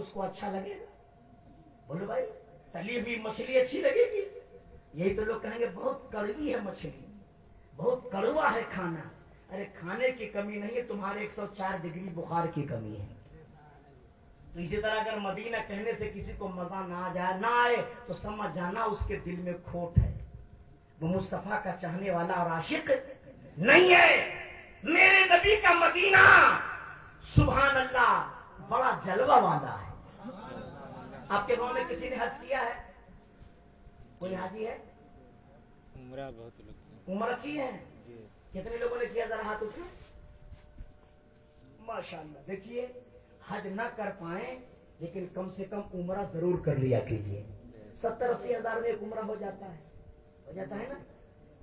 اس کو اچھا لگے گا؟ بولو بھائی، تلی ہوئی مچھلی اچھی لگے گی؟ یہی تو لوگ کہیں گے بہت کڑوی ہے مچھلی، بہت کڑوا ہے کھانا۔ ارے کھانے کی کمی نہیں ہے، تمہارے 104 ڈگری بخار کی کمی ہے۔ تو اسی طرح اگر مدینہ کہنے سے کسی کو مزہ نہ آئے تو سمجھ جانا اس کے دل میں کھوٹ ہے، وہ مصطفیٰ کا چاہنے والا اور عاشق نہیں ہے۔ میرے نبی کا مدینہ سبحان اللہ بڑا جلوہ والا ہے۔ آپ کے گاؤں میں کسی نے حج کیا ہے؟ کوئی حاجی ہے؟ عمرہ بہت لوگ عمرہ کی ہے؟ کتنے لوگوں نے کیا؟ ذرا ہاتھ اٹھائیں۔ ماشاءاللہ۔ دیکھیے، حج نہ کر پائیں لیکن کم سے کم عمرہ ضرور کر لیا کیجیے۔ 70-80 ہزار میں ایک عمرہ ہو جاتا ہے نا۔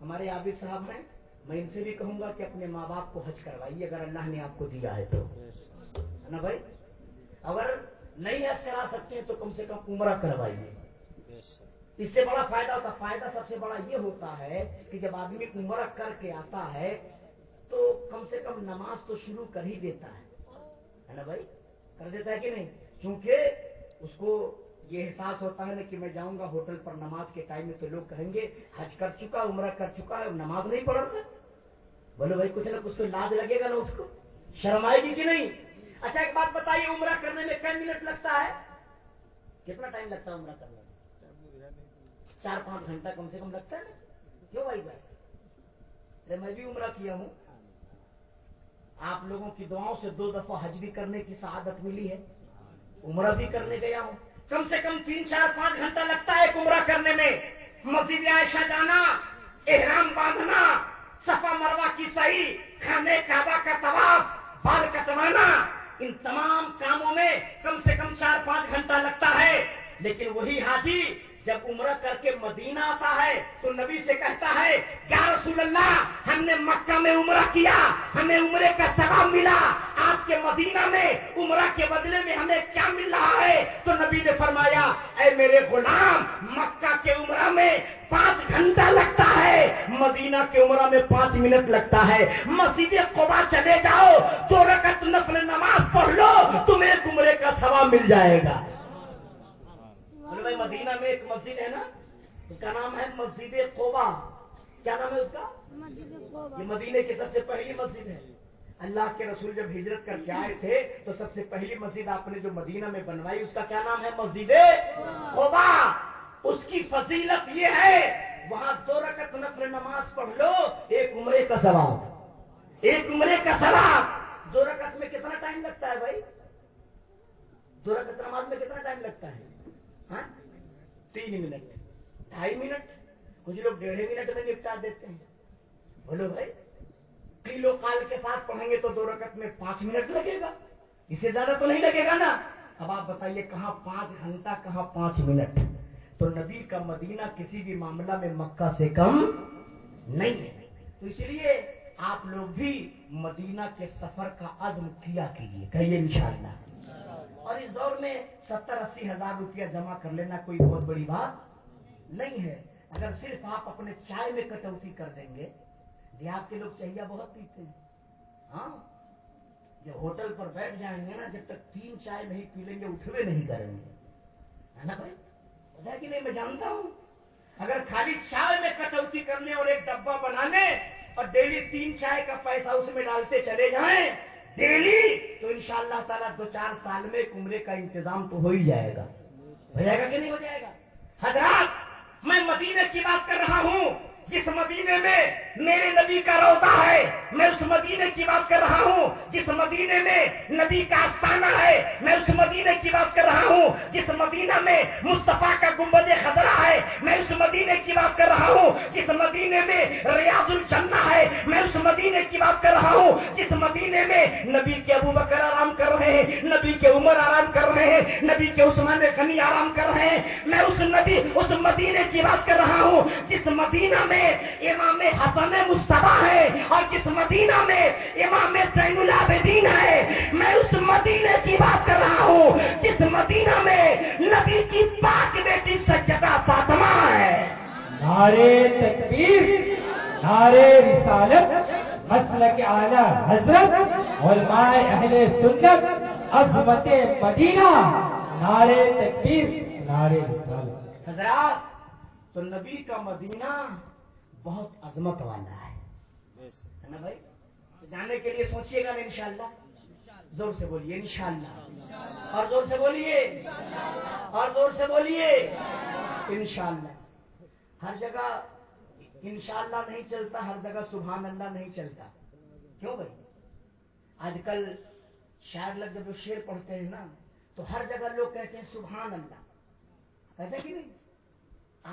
ہمارے عابد صاحب ہیں، میں ان سے بھی کہوں گا کہ اپنے ماں باپ کو حج کروائیے اگر اللہ نے آپ کو دیا ہے تو، ہے نا بھائی؟ اگر نہیں حج کرا سکتے ہیں تو کم سے کم عمرہ کروائیے، اس سے بڑا فائدہ ہوتا ہے۔ فائدہ سب سے بڑا یہ ہوتا ہے کہ جب آدمی عمرہ کر کے آتا ہے تو کم سے کم نماز تو شروع کر ہی دیتا ہے نا بھائی؟ کر دیتا ہے کہ نہیں؟ چونکہ اس کو یہ احساس ہوتا ہے نا کہ میں جاؤں گا ہوٹل پر نماز کے ٹائم میں تو لوگ کہیں گے حج کر چکا، عمرہ کر چکا ہے اور نماز نہیں پڑھ رہا۔ بولو بھائی، کچھ نہ کچھ تو لاج لگے گا نا، اس کو شرم آئے گی کہ نہیں؟ اچھا ایک بات بتائیے، عمرہ کرنے میں کئی منٹ لگتا ہے؟ کتنا ٹائم لگتا ہے عمرہ کرنے میں؟ 4-5 گھنٹہ کم سے کم لگتا ہے نا؟ کیوں بھائی صاحب؟ میں بھی عمرہ کیا ہوں، آپ لوگوں کی دعاؤں سے 2 دفعہ حج بھی کرنے کی سعادت ملی ہے، عمرہ بھی کرنے گیا ہوں۔ کم سے کم 3-4-5 گھنٹہ لگتا ہے ایک عمرہ کرنے میں۔ مسجد عائشہ جانا، احرام باندھنا، صفا مروہ کی سعی، خانہ کعبہ کا طواف، بال کٹوانا، ان تمام کاموں میں کم سے کم 4-5 گھنٹہ لگتا ہے۔ لیکن وہی حاجی جب عمرہ کر کے مدینہ آتا ہے تو نبی سے کہتا ہے یا رسول اللہ، ہم نے مکہ میں عمرہ کیا، ہمیں عمرے کا ثواب ملا، آپ کے مدینہ میں عمرہ کے بدلے میں ہمیں کیا مل رہا ہے؟ تو نبی نے فرمایا اے میرے غلام، مکہ کے عمرہ میں 5 گھنٹہ لگتا ہے، مدینہ کے عمرہ میں 5 منٹ لگتا ہے۔ مسجد قباء چلے جاؤ، 2 رکعت نفل نماز پڑھ لو، تمہیں ایک عمرے کا ثواب مل جائے گا۔ بھائی مدینہ میں ایک مسجد ہے نا، اس کا نام ہے مسجد قباء۔ کیا نام ہے اس کا؟ یہ مدینہ کی سب سے پہلی مسجد ہے۔ اللہ کے رسول جب ہجرت کر کے آئے تھے تو سب سے پہلی مسجد آپ نے جو مدینہ میں بنوائی اس کا کیا نام ہے؟ مسجد قباء۔ اس کی فضیلت یہ ہے وہاں 2 رکعت نفل نماز پڑھ لو، ایک عمرے کا ثواب، ایک عمرے کا ثواب۔ 2 رکعت میں کتنا ٹائم لگتا ہے بھائی؟ 2 رکعت نماز میں کتنا ٹائم لگتا ہے؟ 3 منٹ، 2.5 منٹ، کچھ لوگ 1.5 منٹ میں نپٹا دیتے ہیں۔ بولو بھائی، قیل و قال کے ساتھ پڑھیں گے تو 2 رکعت میں 5 منٹ لگے گا، اس سے زیادہ تو نہیں لگے گا نا؟ اب آپ بتائیے کہاں 5 گھنٹہ کہاں 5 منٹ؟ تو نبی کا مدینہ کسی بھی معاملہ میں مکہ سے کم نہیں ہے۔ تو اس لیے آپ لوگ بھی مدینہ کے سفر کا عزم کیا کیجیے، کہیے انشاءاللہ۔ اور اس دور میں 70-80 ہزار روپیہ جمع کر لینا کوئی بہت بڑی بات نہیں ہے۔ اگر صرف آپ اپنے چائے میں کٹوتی کر دیں گے، دیہات کے لوگ چاہیے بہت پیتے ہیں، ہاں، جب ہوٹل پر بیٹھ جائیں گے نا، جب تک 3 چائے نہیں پی لیں گے اٹھوے نہیں کریں گے، ہے نا بھائی؟ پتا ہے کہ نہیں؟ میں جانتا ہوں اگر خالی چائے میں کٹوتی کرنے اور ایک ڈبہ بنانے اور ڈیلی 3 چائے کا پیسہ اس میں ڈالتے چلے جائیں ڈیلی، تو انشاءاللہ تعالیٰ 2-4 سال میں ایک عمرے کا انتظام تو ہو ہی جائے گا۔ ہو جائے گا کہ نہیں ہو جائے گا؟ حضرات، میں مدینے کی بات کر رہا ہوں، جس مدینے میں میرے نبی کا روضہ ہے، میں اس مدینے کی بات کر رہا ہوں جس مدینے میں نبی کا آستانہ ہے، میں اس مدینے کی بات کر رہا ہوں جس مدینہ میں مصطفیٰ کا گنبد خضرا ہے، میں اس مدینے کی بات کر رہا ہوں جس مدینے میں ریاض الجنہ ہے، میں اس مدینے کی بات کر رہا ہوں جس مدینے میں نبی کے ابوبکر آرام کر رہے ہیں، نبی کے عمر آرام کر رہے ہیں، نبی کے عثمان غنی آرام کر رہے ہیں۔ میں اس مدینے کی بات کر رہا ہوں جس مدینہ میں امام حسن مصطفیٰ ہے اور جس مدینہ میں امام زین العابدین ہے۔ میں اس مدینے کی بات کر رہا ہوں جس مدینہ میں نبی کی پاک بیٹی سیدہ فاطمہ ہے۔ نعرے تکبیر، نعرے رسالت، مسلک اعلی حضرت، علماء اہل سنت، عظمت مدینہ، नारे तकबीर, नारे रिसालत। हजरात, तो नबी का मदीना बहुत अजमत वाला है ना भाई? तो जानने के लिए सोचिएगा ना इंशाअल्लाह। जोर से बोलिए इंशाअल्लाह, और जोर से बोलिए, और जोर से बोलिए इंशाअल्लाह। हर जगह इंशाअल्लाह नहीं चलता, हर जगह सुभान अल्लाह नहीं चलता। क्यों भाई? आजकल शायर लोग जब शेर पढ़ते हैं ना, तो हर जगह लोग कहते हैं सुभान अल्लाह, कहते हैं कि नहीं?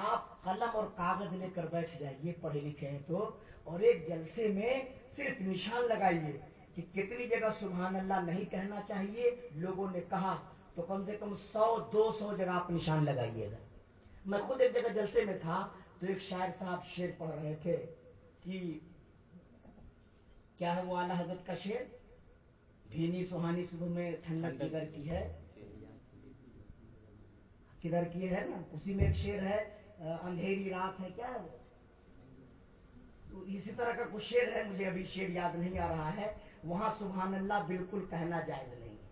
आप कलम और कागज लेकर बैठ जाइए, पढ़े लिखे हैं तो, और एक जलसे में सिर्फ निशान लगाइए कि कितनी जगह सुभान अल्लाह नहीं कहना चाहिए लोगों ने कहा, तो कम से कम 100-200 जगह आप निशान लगाइएगा। मैं खुद एक जगह जलसे में था, तो एक शायर साहब शेर पढ़ रहे थे कि क्या है वो आला हजरत का शेर, भीनी सुहानी सुबह में ठंडक किधर की है, किधर की है ना, उसी में एक शेर है, अंधेरी रात है, क्या है वो, तो इसी तरह का कुछ शेर है, मुझे अभी शेर याद नहीं आ रहा है। वहां सुभान अल्लाह बिल्कुल कहना जायज नहीं है,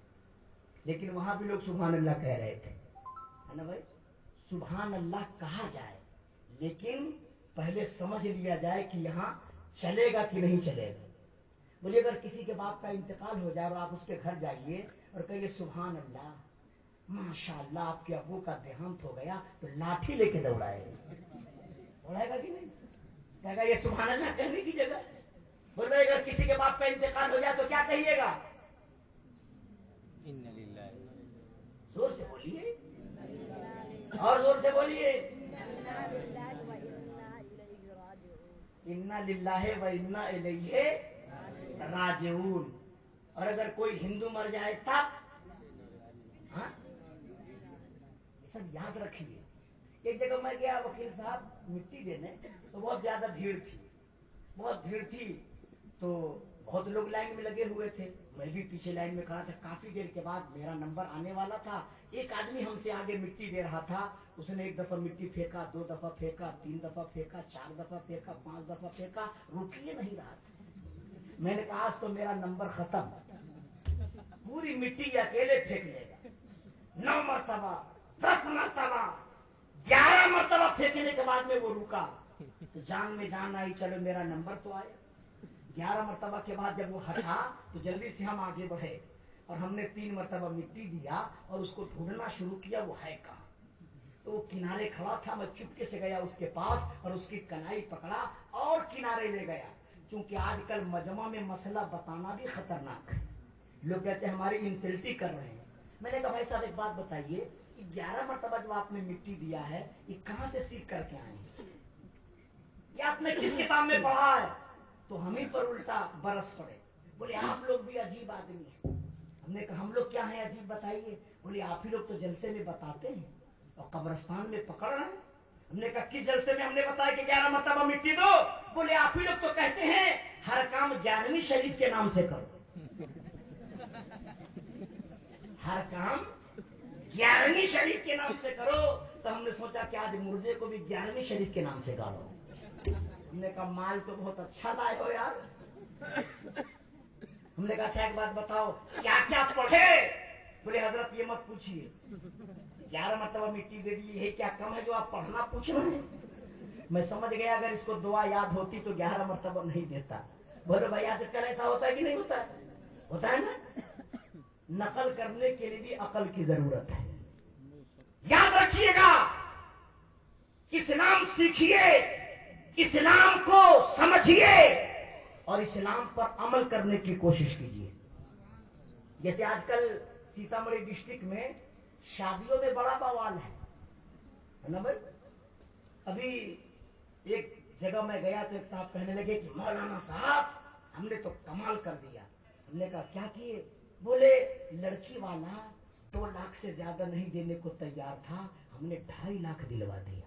लेकिन वहां भी लोग सुभान अल्लाह कह रहे थे, है ना भाई? सुभान अल्लाह कहा जाए, लेकिन पहले समझ लिया जाए कि यहाँ चलेगा कि नहीं चलेगा। बोलिए अगर किसी के बाप का इंतकाल हो जाए और आप उसके घर जाइए और कहिए सुभान अल्लाह, माशाअल्लाह आपके अब्बू का देहांत हो गया, तो लाठी लेके दौड़ाएगा कि नहीं? कहेगा ये सुभान अल्लाह कहने की जगह। बोल रहे अगर किसी के बाप का इंतकाल हो जाए तो क्या कहिएगा? इन्ना लिल्लाहि, जोर से बोलिए, और जोर से बोलिए, इन्ना लिल्लाहि व इन्ना इलैहि राजिऊन। और अगर कोई हिंदू मर जाए तब, हाँ, सब याद रखिए। एक जगह मैं गया वकील साहब मिट्टी देने, तो बहुत ज्यादा भीड़ थी, बहुत भीड़ थी, तो बहुत लोग लाइन में लगे हुए थे, मैं भी पीछे लाइन में खड़ा था। काफी देर के बाद मेरा नंबर आने वाला था, एक आदमी हमसे आगे मिट्टी दे रहा था, उसने एक दफा मिट्टी फेंका, 2 दफा फेंका, 3 दफा फेंका, 4 दफा फेंका, 5 दफा फेंका, रुकिए नहीं रहा था। मैंने कहा आज तो मेरा नंबर खत्म, पूरी मिट्टी अकेले फेंक लेगा। 9 मरतबा, 10 मरतबा, 11 मरतबा फेंकने के बाद में वो रुका, तो जान में जान आई, चलो मेरा नंबर तो आया। 11 मरतबा के बाद जब वो हटा तो जल्दी से हम आगे बढ़े और हमने 3 मरतबा मिट्टी दिया और उसको ढूंढना शुरू किया, वो है कहाँ। तो वो किनारे खड़ा था, मैं चुपके से गया उसके पास और उसकी कलाई पकड़ा और किनारे ले गया। क्योंकि आजकल मजमा में मसला बताना भी खतरनाक है, लोग कहते हैं हमारी इंसल्टी कर रहे हैं। मैंने कहा भाई साहब एक बात बताइए, 11 मरतबा जो आपने मिट्टी दिया है, ये कहां से सीख करके आए हैं? ये आपने किस किताब में पढ़ा है? तो हम ही पर उल्टा बरस पड़े। बोले आप लोग भी अजीब आदमी हैं। हमने कहा हम लोग क्या हैं अजीब बताइए? बोले आप ही लोग तो जलसे में बताते हैं और कब्रिस्तान में पकड़ रहे हैं। हमने कहा किस जलसे में हमने बताया कि 11 मरतबा मिट्टी दो? बोले आप ही लोग तो कहते हैं हर काम 11वीं शरीफ के नाम से करो, हर काम 11वीं शरीफ के नाम से करो। तो हमने सोचा कि आज मुर्दे को भी 11वीं शरीफ के नाम से गाड़ो। हमने कहा माल तो बहुत अच्छा लाए हो यार। हमने कहा अच्छा एक बात बताओ क्या क्या पढ़े? बोले हजरत ये मत पूछिए, 11 मरतबा मिट्टी दे दी, ये क्या कम है जो आप पढ़ना पूछ रहे हैं? मैं समझ गया अगर इसको दुआ याद होती तो 11 मरतबा नहीं देता। बोले भाई आजकल ऐसा होता है कि नहीं होता है? होता है ना। नकल करने के लिए भी अकल की जरूरत है। याद रखिएगा, इस्लाम सीखिए, इस्लाम को समझिए और इस्लाम पर अमल करने की कोशिश कीजिए। जैसे आजकल सीतामढ़ी डिस्ट्रिक्ट में शादियों में बड़ा बवाल है ना भाई? अभी एक जगह मैं गया तो एक साहब कहने लगे कि मौलाना साहब हमने तो कमाल कर दिया। हमने कहा क्या किए? बोले लड़की वाला 2 लाख से ज्यादा नहीं देने को तैयार था, हमने 2.5 लाख दिलवा दिया।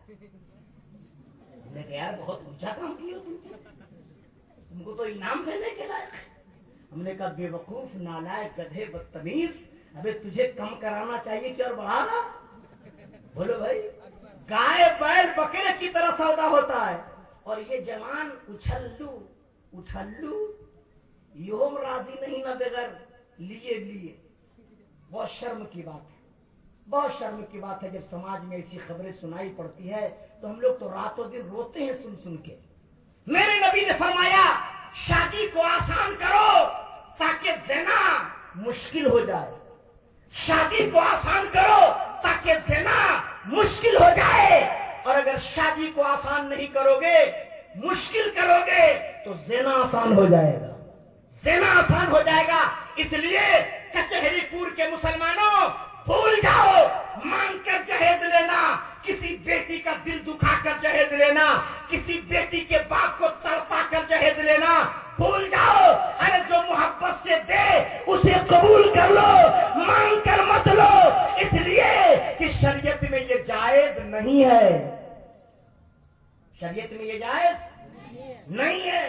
हमने कहा यार बहुत ऊंचा काम किया तुमको तो इनाम देने के लायक है। हमने कहा बेवकूफ, नालायक, गधे, बदतमीज, अबे तुझे कम कराना चाहिए कि और बढ़ा रहा? बोलो भाई, गाय बैल बकरे की तरह सौदा होता है और ये जवान उछल्लू उछल्लू योम राजी नहीं ना बगैर लिए लिए। बहुत शर्म की बात है। बहुत शर्म की बात है जब समाज में ऐसी खबरें सुनाई पड़ती है तो हम लोग तो रातों दिन रोते हैं सुन सुन के। मेरे नबी ने फरमाया शादी को आसान करो ताकि ज़िना मुश्किल हो जाए, शादी को आसान करो ताकि ज़िना मुश्किल हो जाए। और अगर शादी को आसान नहीं करोगे, मुश्किल करोगे तो ज़िना आसान हो जाएगा, ज़िना आसान हो जाएगा। इसलिए कचहरीपुर के मुसलमानों भूल जाओ, मांग कर जहेज लेना, किसी बेटी का दिल दुखा कर जहेज लेना, किसी बेटी के बाप को तड़पा कर जहेज लेना भूल जाओ। अरे जो मोहब्बत से दे उसे कबूल कर लो, मांग कर मत लो, इसलिए कि शरीयत में ये जायज नहीं है, शरीयत में ये जायज नहीं है।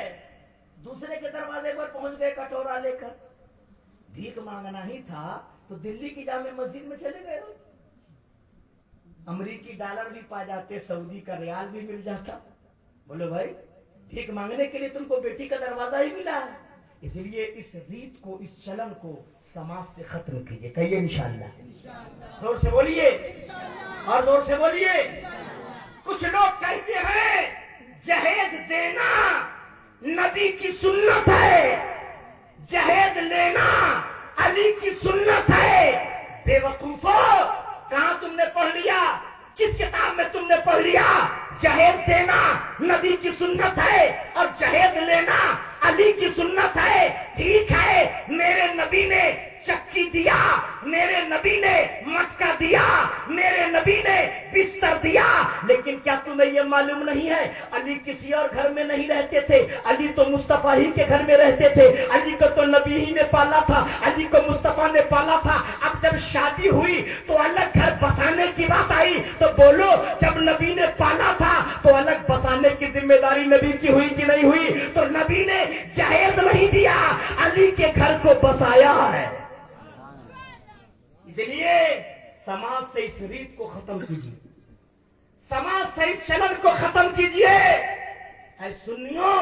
दूसरे के दरवाजे पर पहुंच गए कटोरा लेकर, भीख मांगना ही था तो दिल्ली की जामे मस्जिद में चले गए, अमरीकी डॉलर भी पा जाते, सऊदी का रियाल भी मिल जाता। बोलो भाई भीख मांगने के लिए तुमको बेटी का दरवाजा ही मिला है। इसलिए इस रीत को, इस चलन को समाज से खत्म कीजिए। कहिए इंशाअल्लाह, जोर से बोलिए और जोर से बोलिए। कुछ लोग कहते हैं जहेज देना नबी की सुन्नत है, जहेज लेना अली की सुन्नत है। बेवकूफो, कहां तुमने पढ़ लिया, किस किताब में तुमने पढ़ लिया जहेज देना नबी की सुन्नत है और जहेज लेना अली की सुन्नत है? ठीक है, मेरे नबी ने चक्की दिया, मेरे नबी ने मटका दिया, मेरे नबी ने बिस्तर दिया, लेकिन क्या तुम्हें यह मालूम नहीं है अली किसी और घर में नहीं रहते थे, अली तो मुस्तफा ही के घर में रहते थे, अली को तो नबी ही ने पाला था, अली को मुस्तफा ने पाला था। अब जब शादी हुई तो अलग घर बसाने की बात आई तो बोलो जब नबी ने पाला था तो अलग बसाने की जिम्मेदारी नबी की हुई कि नहीं हुई? तो नबी ने जहेज नहीं दिया, अली के घर को बसाया है। इसलिए समाज से इस रीत को खत्म कीजिए, समाज से इस चलन को खत्म कीजिए। ऐ सुन्नियों,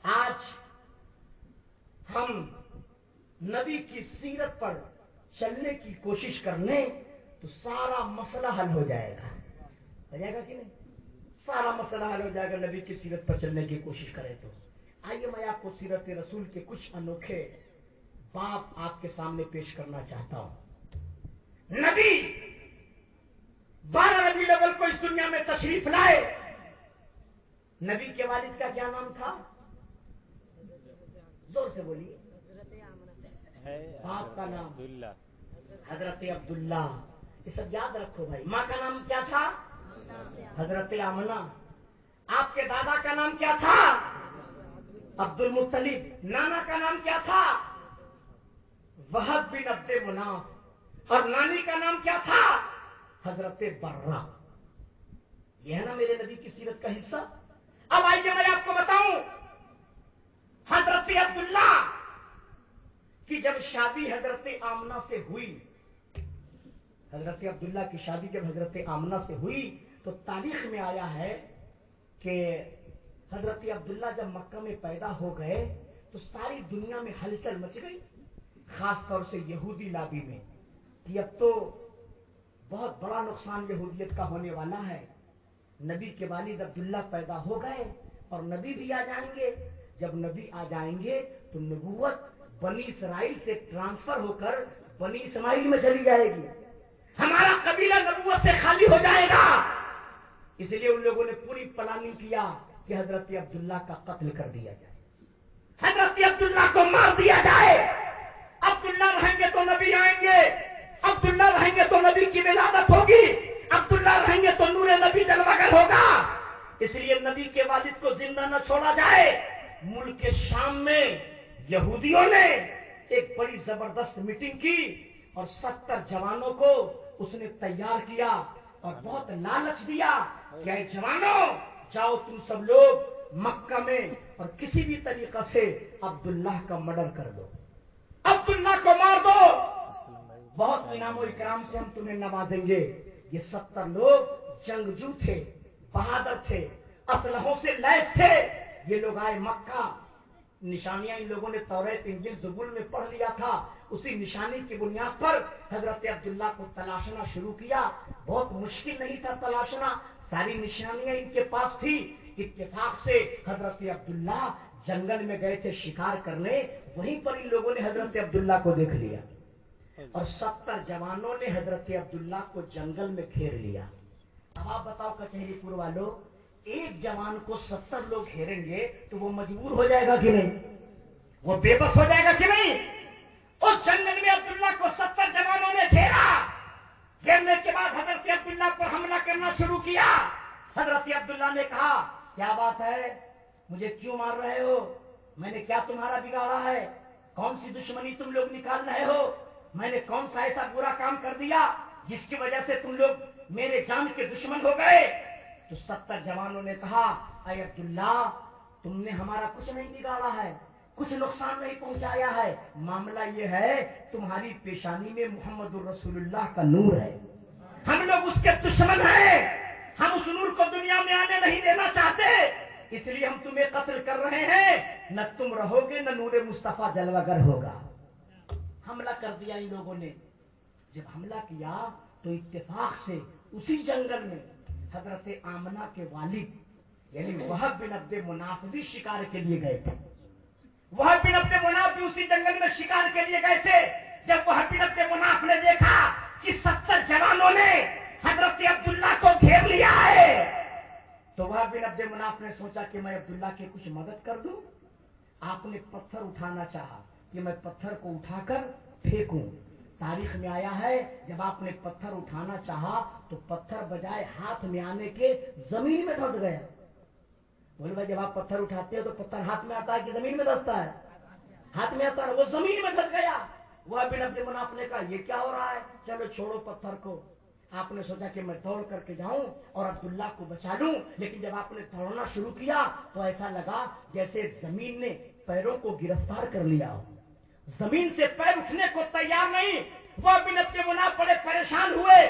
आज हम नबी की सीरत पर चलने की कोशिश कर लें तो सारा मसला हल हो जाएगा। हो जाएगा कि नहीं? सारा मसला हल हो जाएगा नबी की सीरत पर चलने की कोशिश करें तो। आइए मैं आपको सीरत रसूल के कुछ अनोखे बाप आपके सामने पेश करना चाहता हूं। नबी 12 रबीउल अव्वल को इस दुनिया में तशरीफ लाए। नबी के वालिद का क्या नाम था? जोर से बोलिए। बाप का नाम हजरत अब्दुल्ला। ये सब याद रखो भाई। माँ का नाम क्या था? हजरत आमना। आपके दादा का नाम क्या था? अब्दुल मुत्तलिब। नाना का नाम क्या था? वहब बिन अब्दे मुनाफ। और नानी का नाम क्या था? हजरत बर्रा। यह है ना मेरे नबी की सीरत का हिस्सा। अब आइए मैं आपको बताऊं, हजरत अब्दुल्ला की जब शादी हजरत आमना से हुई, हजरत अब्दुल्ला की शादी जब हजरत आमना से हुई तो तारीख में आया है कि हजरत अब्दुल्ला जब मक्का में पैदा हो गए तो सारी दुनिया में हलचल मच गई, खास तौर से यहूदी लाबी में, कि अब तो बहुत बड़ा नुकसान यहूदियत का होने वाला है। नबी के वालिद अब्दुल्ला पैदा हो गए और नबी भी आ जाएंगे। जब नबी आ जाएंगे तो नबूवत बनी इसराइल से ट्रांसफर होकर बनी इस्माइल में चली जाएगी, हमारा कबीला नबूवत से खाली हो जाएगा। इसलिए उन लोगों ने पूरी प्लानिंग किया कि हजरत अब्दुल्ला का कत्ल कर दिया जाए, हजरत अब्दुल्ला को मार दिया जाए। अब्दुल्ला रहेंगे तो नबी आएंगे, अब्दुल्ला रहेंगे तो नबी की विलादत होगी, अब्दुल्ला रहेंगे तो नूरे नबी जलवागर होगा। इसलिए नबी के वालिद को जिंदा न छोड़ा जाए। मुल्क के शाम में यहूदियों ने एक बड़ी जबरदस्त मीटिंग की और 70 जवानों को उसने तैयार किया और बहुत लालच दिया कि ऐ जवानों, जाओ तुम सब लोग मक्का में और किसी भी तरीका से अब्दुल्ला का मर्डर कर दो, अब्दुल्ला को मार दो, बहुत इनामो इकराम से हम तुम्हें नवाजेंगे। ये 70 लोग जंगजू थे, बहादुर थे, असलहों से लैस थे। ये लोग आए मक्का, निशानियां इन लोगों ने तौरात इंजील ज़बूर में पढ़ लिया था। उसी निशानी की बुनियाद पर हजरत अब्दुल्ला को तलाशना शुरू किया। बहुत मुश्किल नहीं था तलाशना, सारी निशानियां इनके पास थी। इत्तेफाक से हजरत अब्दुल्ला जंगल में गए थे शिकार करने, वहीं पर इन लोगों ने हजरत अब्दुल्ला को देख लिया और 70 जवानों ने हजरत अब्दुल्ला को जंगल में घेर लिया। अब आप बताओ कचहरीपुर वालों, एक जवान को 70 लोग घेरेंगे तो वो मजबूर हो जाएगा कि नहीं? वो बेबस हो जाएगा कि नहीं? उस जंगल में अब्दुल्ला को 70 जवानों ने घेरा। घेरने के बाद हजरत अब्दुल्ला पर हमला करना शुरू किया। हजरत अब्दुल्ला ने कहा, क्या बात है, मुझे क्यों मार रहे हो? मैंने क्या तुम्हारा बिगाड़ा है? कौन सी दुश्मनी तुम लोग निकाल रहे हो? मैंने कौन सा ऐसा बुरा काम कर दिया जिसकी वजह से तुम लोग मेरे जान के दुश्मन हो गए? तो 70 जवानों ने कहा, अय अब्दुल्ला, तुमने हमारा कुछ नहीं बिगाड़ा है, कुछ नुकसान नहीं पहुंचाया है। मामला यह है, तुम्हारी पेशानी में मोहम्मद रसूलुल्लाह का नूर है, हम लोग उसके दुश्मन हैं, हम उस नूर को दुनिया में आने नहीं देना चाहते, इसलिए हम तुम्हें कत्ल कर रहे हैं। न तुम रहोगे न नूरे मुस्तफा जलवागर होगा। हमला कर दिया इन लोगों ने। जब हमला किया तो इत्तेफाक से उसी जंगल में हजरत आमना के वालिद यानी वहब बिन अब्द मुनाफ भी शिकार के लिए गए थे। वहब बिन अब्द मुनाफ भी उसी जंगल में शिकार के लिए गए थे। जब वहब बिन अब्द मुनाफ ने देखा कि 70 जवानों ने हजरत अब्दुल्ला को घेर लिया है, तो वहब बिन अब्द मुनाफ ने सोचा कि मैं अब्दुल्ला की कुछ मदद कर दूं। आपने पत्थर उठाना चाहा कि मैं पत्थर को उठाकर फेंकूं। तारीख में आया है, जब आपने पत्थर उठाना चाहा तो पत्थर बजाय हाथ में आने के जमीन में धंस गया। बोले भाई, जब आप पत्थर उठाते हो तो पत्थर हाथ में आता है कि जमीन में धंसता है? हाथ में आता है। वो जमीन में धंस गया। वह बिन अब्द मुनाफ ने कहा, ये क्या हो रहा है? चलो छोड़ो पत्थर को। आपने सोचा कि मैं दौड़ करके जाऊं और अब्दुल्ला को बचा लूं, लेकिन जब आपने दौड़ना शुरू किया तो ऐसा लगा जैसे जमीन ने पैरों को गिरफ्तार कर लिया हो। जमीन से पैर उठने को तैयार नहीं। वह बिन अब्द मुनाफ बड़े परेशान हुए,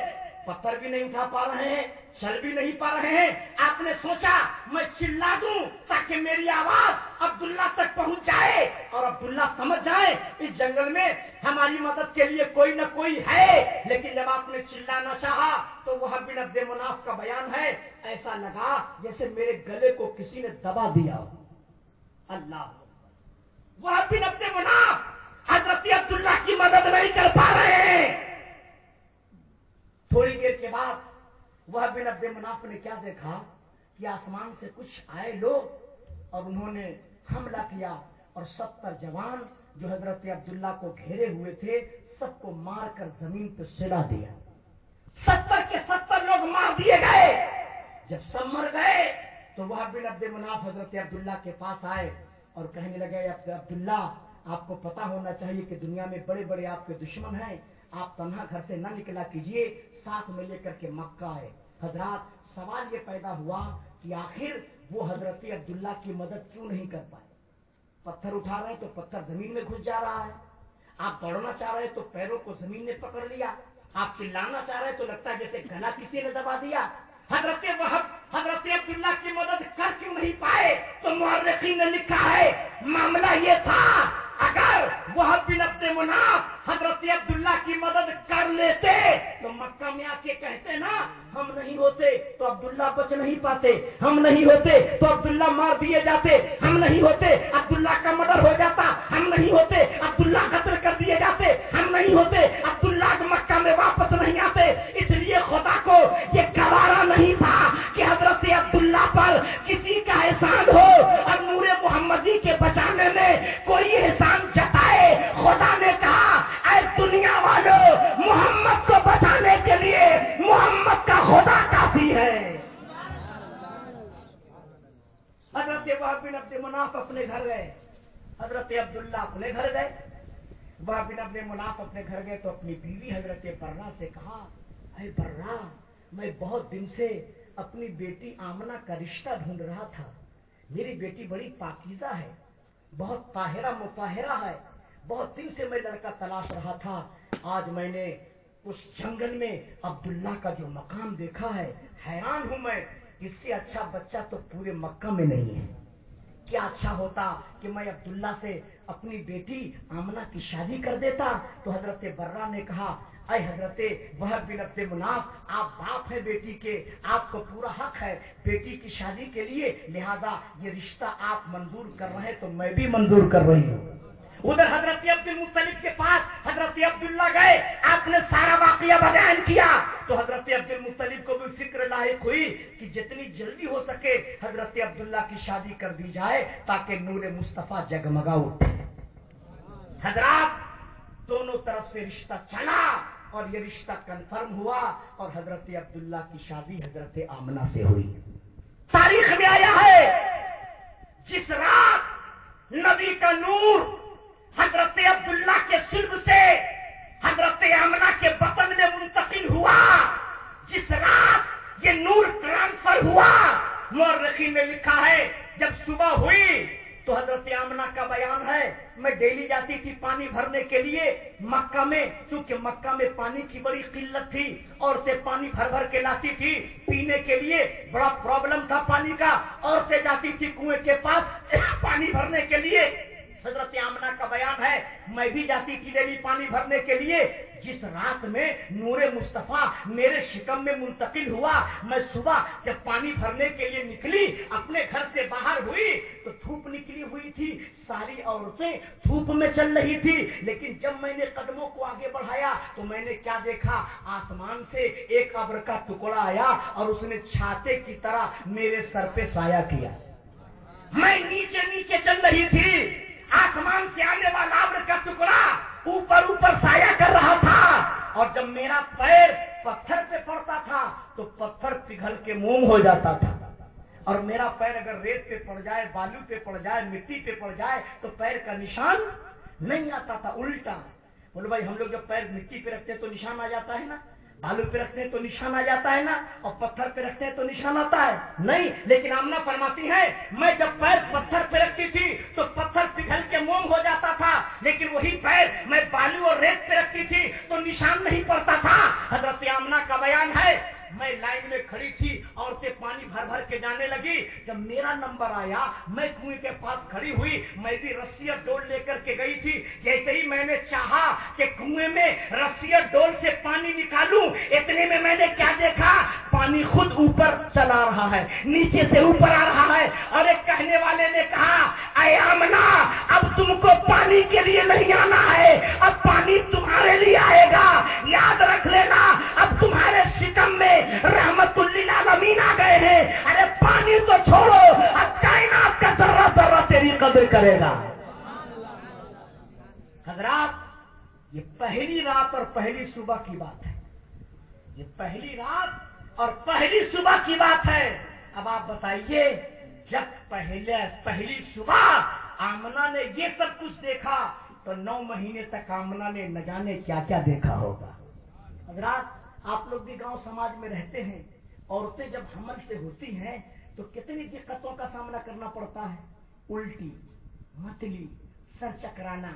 पत्थर भी नहीं उठा पा रहे हैं, चल भी नहीं पा रहे हैं। आपने सोचा मैं चिल्ला दूं ताकि मेरी आवाज अब्दुल्ला तक पहुंच जाए और अब्दुल्ला समझ जाए इस जंगल में हमारी मदद के लिए कोई न कोई है। लेकिन जब आपने चिल्लाना चाहा तो वह बिन अब्द मुनाफ का बयान है, ऐसा लगा जैसे मेरे गले को किसी ने दबा दिया हो। अल्लाह, वह बिन अब्द मुनाफ हजरत अब्दुल्ला की मदद नहीं कर पा रहे हैं। थोड़ी देर के बाद वह बिन अब्द मुनाफ ने क्या देखा कि आसमान से कुछ आए लोग और उन्होंने हमला किया और 70 जवान जो हजरत अब्दुल्ला को घेरे हुए थे सबको मारकर जमीन पर सिला दिया। 70 के 70 लोग मार दिए गए। जब सब मर गए तो वह बिन अब्द मुनाफ हजरत अब्दुल्ला के पास आए और कहने लगे, अब्दुल्ला, आपको पता होना चाहिए कि दुनिया में बड़े बड़े आपके दुश्मन हैं, आप तन्हा घर से न निकला कीजिए, साथ में लेकर के मक्का आए। हजरात, सवाल ये पैदा हुआ कि आखिर वो हजरत अब्दुल्ला की मदद क्यों नहीं कर पाए? पत्थर उठा रहे हैं तो पत्थर जमीन में घुस जा रहा है, आप दौड़ना चाह रहे हैं तो पैरों को जमीन ने पकड़ लिया, आप चिल्लाना चाह रहे हैं तो लगता है जैसे गला किसी ने दबा दिया। हजरत अब्दुल्ला की मदद कर क्यों नहीं पाए? तो मुअर्रिखीन ने लिखा है, मामला ये था, अगर वह बिन अब्द मुनाफ हजरत अब्दुल्ला की मदद कर लेते तो मक्का में आके कहते ना, हम नहीं होते तो अब्दुल्ला बच नहीं पाते, हम नहीं होते तो अब्दुल्ला मार दिए जाते, हम नहीं होते अब्दुल्ला का मर्डर हो जाता, हम नहीं होते अब्दुल्ला कत्ल कर दिए जाते, हम नहीं होते अब्दुल्ला मक्का में वापस नहीं आते। इसलिए खुदा को ये गवारा नहीं था कि हजरत अब्दुल्ला पर किसी का एहसान हो और नूरे मोहम्मदी के बचाने में कोई एहसान जताए। खुदा ने कहा, ऐ दुनिया वालों, मोहम्मद को बचाने के लिए मोहम्मद का खुदा काफी है। हजरत वहब बिन अब्द मुनाफ अपने घर गए, हजरत अब्दुल्ला अपने घर गए। वहब बिन अब्द मुनाफ अपने घर गए तो अपनी बीवी हजरत बर्रा से कहा, ऐ बर्रा, मैं बहुत दिन से अपनी बेटी आमना का रिश्ता ढूंढ रहा था। मेरी बेटी बड़ी पाकीज़ा है, बहुत ताहिरा मुताहिरा है, बहुत दिन से मैं लड़का तलाश रहा था। आज मैंने उस जंगल में अब्दुल्ला का जो मकाम देखा है, हैरान हूं मैं, इससे अच्छा बच्चा तो पूरे मक्का में नहीं है। क्या अच्छा होता कि मैं अब्दुल्ला से अपनी बेटी आमना की शादी कर देता। तो हजरत बर्रा ने कहा, अय हजरते वहब बिन अब्द मुनाफ, आप बाप है बेटी के, आपको पूरा हक है बेटी की शादी के लिए, लिहाजा ये रिश्ता आप मंजूर कर रहे हैं तो मैं भी मंजूर कर रही हूँ। उधर हजरत अब्दुल मुत्तलिब के पास हजरत अब्दुल्ला गए, आपने सारा वाकया बयान किया। तो हजरत अब्दुल मुत्तलिब को भी फिक्र लायक हुई कि जितनी जल्दी हो सके हजरत अब्दुल्ला की शादी कर दी जाए ताकि नूर मुस्तफा जगमगा उठे। हजरत दोनों तरफ से रिश्ता चला और ये रिश्ता कंफर्म हुआ और हजरत अब्दुल्ला की शादी हजरत आमना से हुई। तारीख में आया है जिस रात नबी का नूर हजरत अब्दुल्ला के सिल्ब से हजरत आमना के बतन में मुंतकिल हुआ, जिस रात ये नूर ट्रांसफर हुआ, मुअर्रिखीन ने लिखा है जब सुबह हुई तो हजरत आमना का बयान है, मैं डेली जाती थी पानी भरने के लिए मक्का में, क्योंकि मक्का में पानी की बड़ी किल्लत थी, औरतें पानी भर भर के लाती थी पीने के लिए, बड़ा प्रॉब्लम था पानी का, औरतें जाती थी कुएं के पास पानी भरने के लिए। हजरत आमना का बयान है, मैं भी जाती थी डेली पानी भरने के लिए। जिस रात में नूरे मुस्तफा मेरे शिकम में मुंतकिल हुआ, मैं सुबह जब पानी भरने के लिए निकली, अपने घर से बाहर हुई तो धूप निकली हुई थी, सारी औरतें धूप में चल रही थी। लेकिन जब मैंने कदमों को आगे बढ़ाया तो मैंने क्या देखा, आसमान से एक अब्र का टुकड़ा आया और उसने छाते की तरह मेरे सर पे साया किया। मैं नीचे नीचे चल रही थी, आसमान से आने वाला अब्र का टुकड़ा ऊपर ऊपर साया कर रहा था, और जब मेरा पैर पत्थर पे पड़ता था तो पत्थर पिघल के मोम हो जाता था, और मेरा पैर अगर रेत पे पड़ जाए, बालू पे पड़ जाए, मिट्टी पे पड़ जाए तो पैर का निशान नहीं आता था, उल्टा। बोलो भाई, हम लोग जब पैर मिट्टी पे रखते हैं तो निशान आ जाता है ना, बालू पे रखते हैं तो निशान आ जाता है ना, और पत्थर पे रखते हैं तो निशान आता है नहीं। लेकिन आमना फरमाती है, मैं जब पैर पत्थर पे रखती थी तो पत्थर पिघल के मोम हो जाता था, लेकिन वही पैर मैं बालू और रेत पे रखती थी तो निशान नहीं पड़ता था। हजरत आमना का बयान है, मैं लाइन में खड़ी थी, औरतें पानी भर भर के जाने लगी, जब मेरा नंबर आया मैं कुएं के पास खड़ी हुई, मैं भी रस्सी और डोल लेकर के गई थी। जैसे ही मैंने चाहा कि कुएं में रस्सी और डोल से पानी निकालूं, इतने में मैंने क्या देखा, पानी खुद ऊपर चला रहा है, नीचे से ऊपर आ रहा है। और एक कहने वाले ने कहा, ऐ आमना, अब तुमको पानी के लिए नहीं आना है, अब पानी तुम्हारे लिए आएगा, याद रख लेना। अब तुम्हारे शिकम में रहमतुल्लिल आलमीन आ गए हैं। अरे पानी तो छोड़ो, अब कायनात का जर्रा जर्रा तेरी कदर करेगा। हजरात, ये पहली रात और पहली सुबह की बात है, ये पहली रात और पहली सुबह की बात है। अब आप बताइए, जब पहली सुबह आमना ने ये सब कुछ देखा तो 9 महीने तक आमना ने न जाने क्या क्या देखा होगा। हजरात, आप लोग भी गांव समाज में रहते हैं, औरतें जब हमल से होती हैं तो कितनी दिक्कतों का सामना करना पड़ता है, उल्टी, मतली, सर चकराना,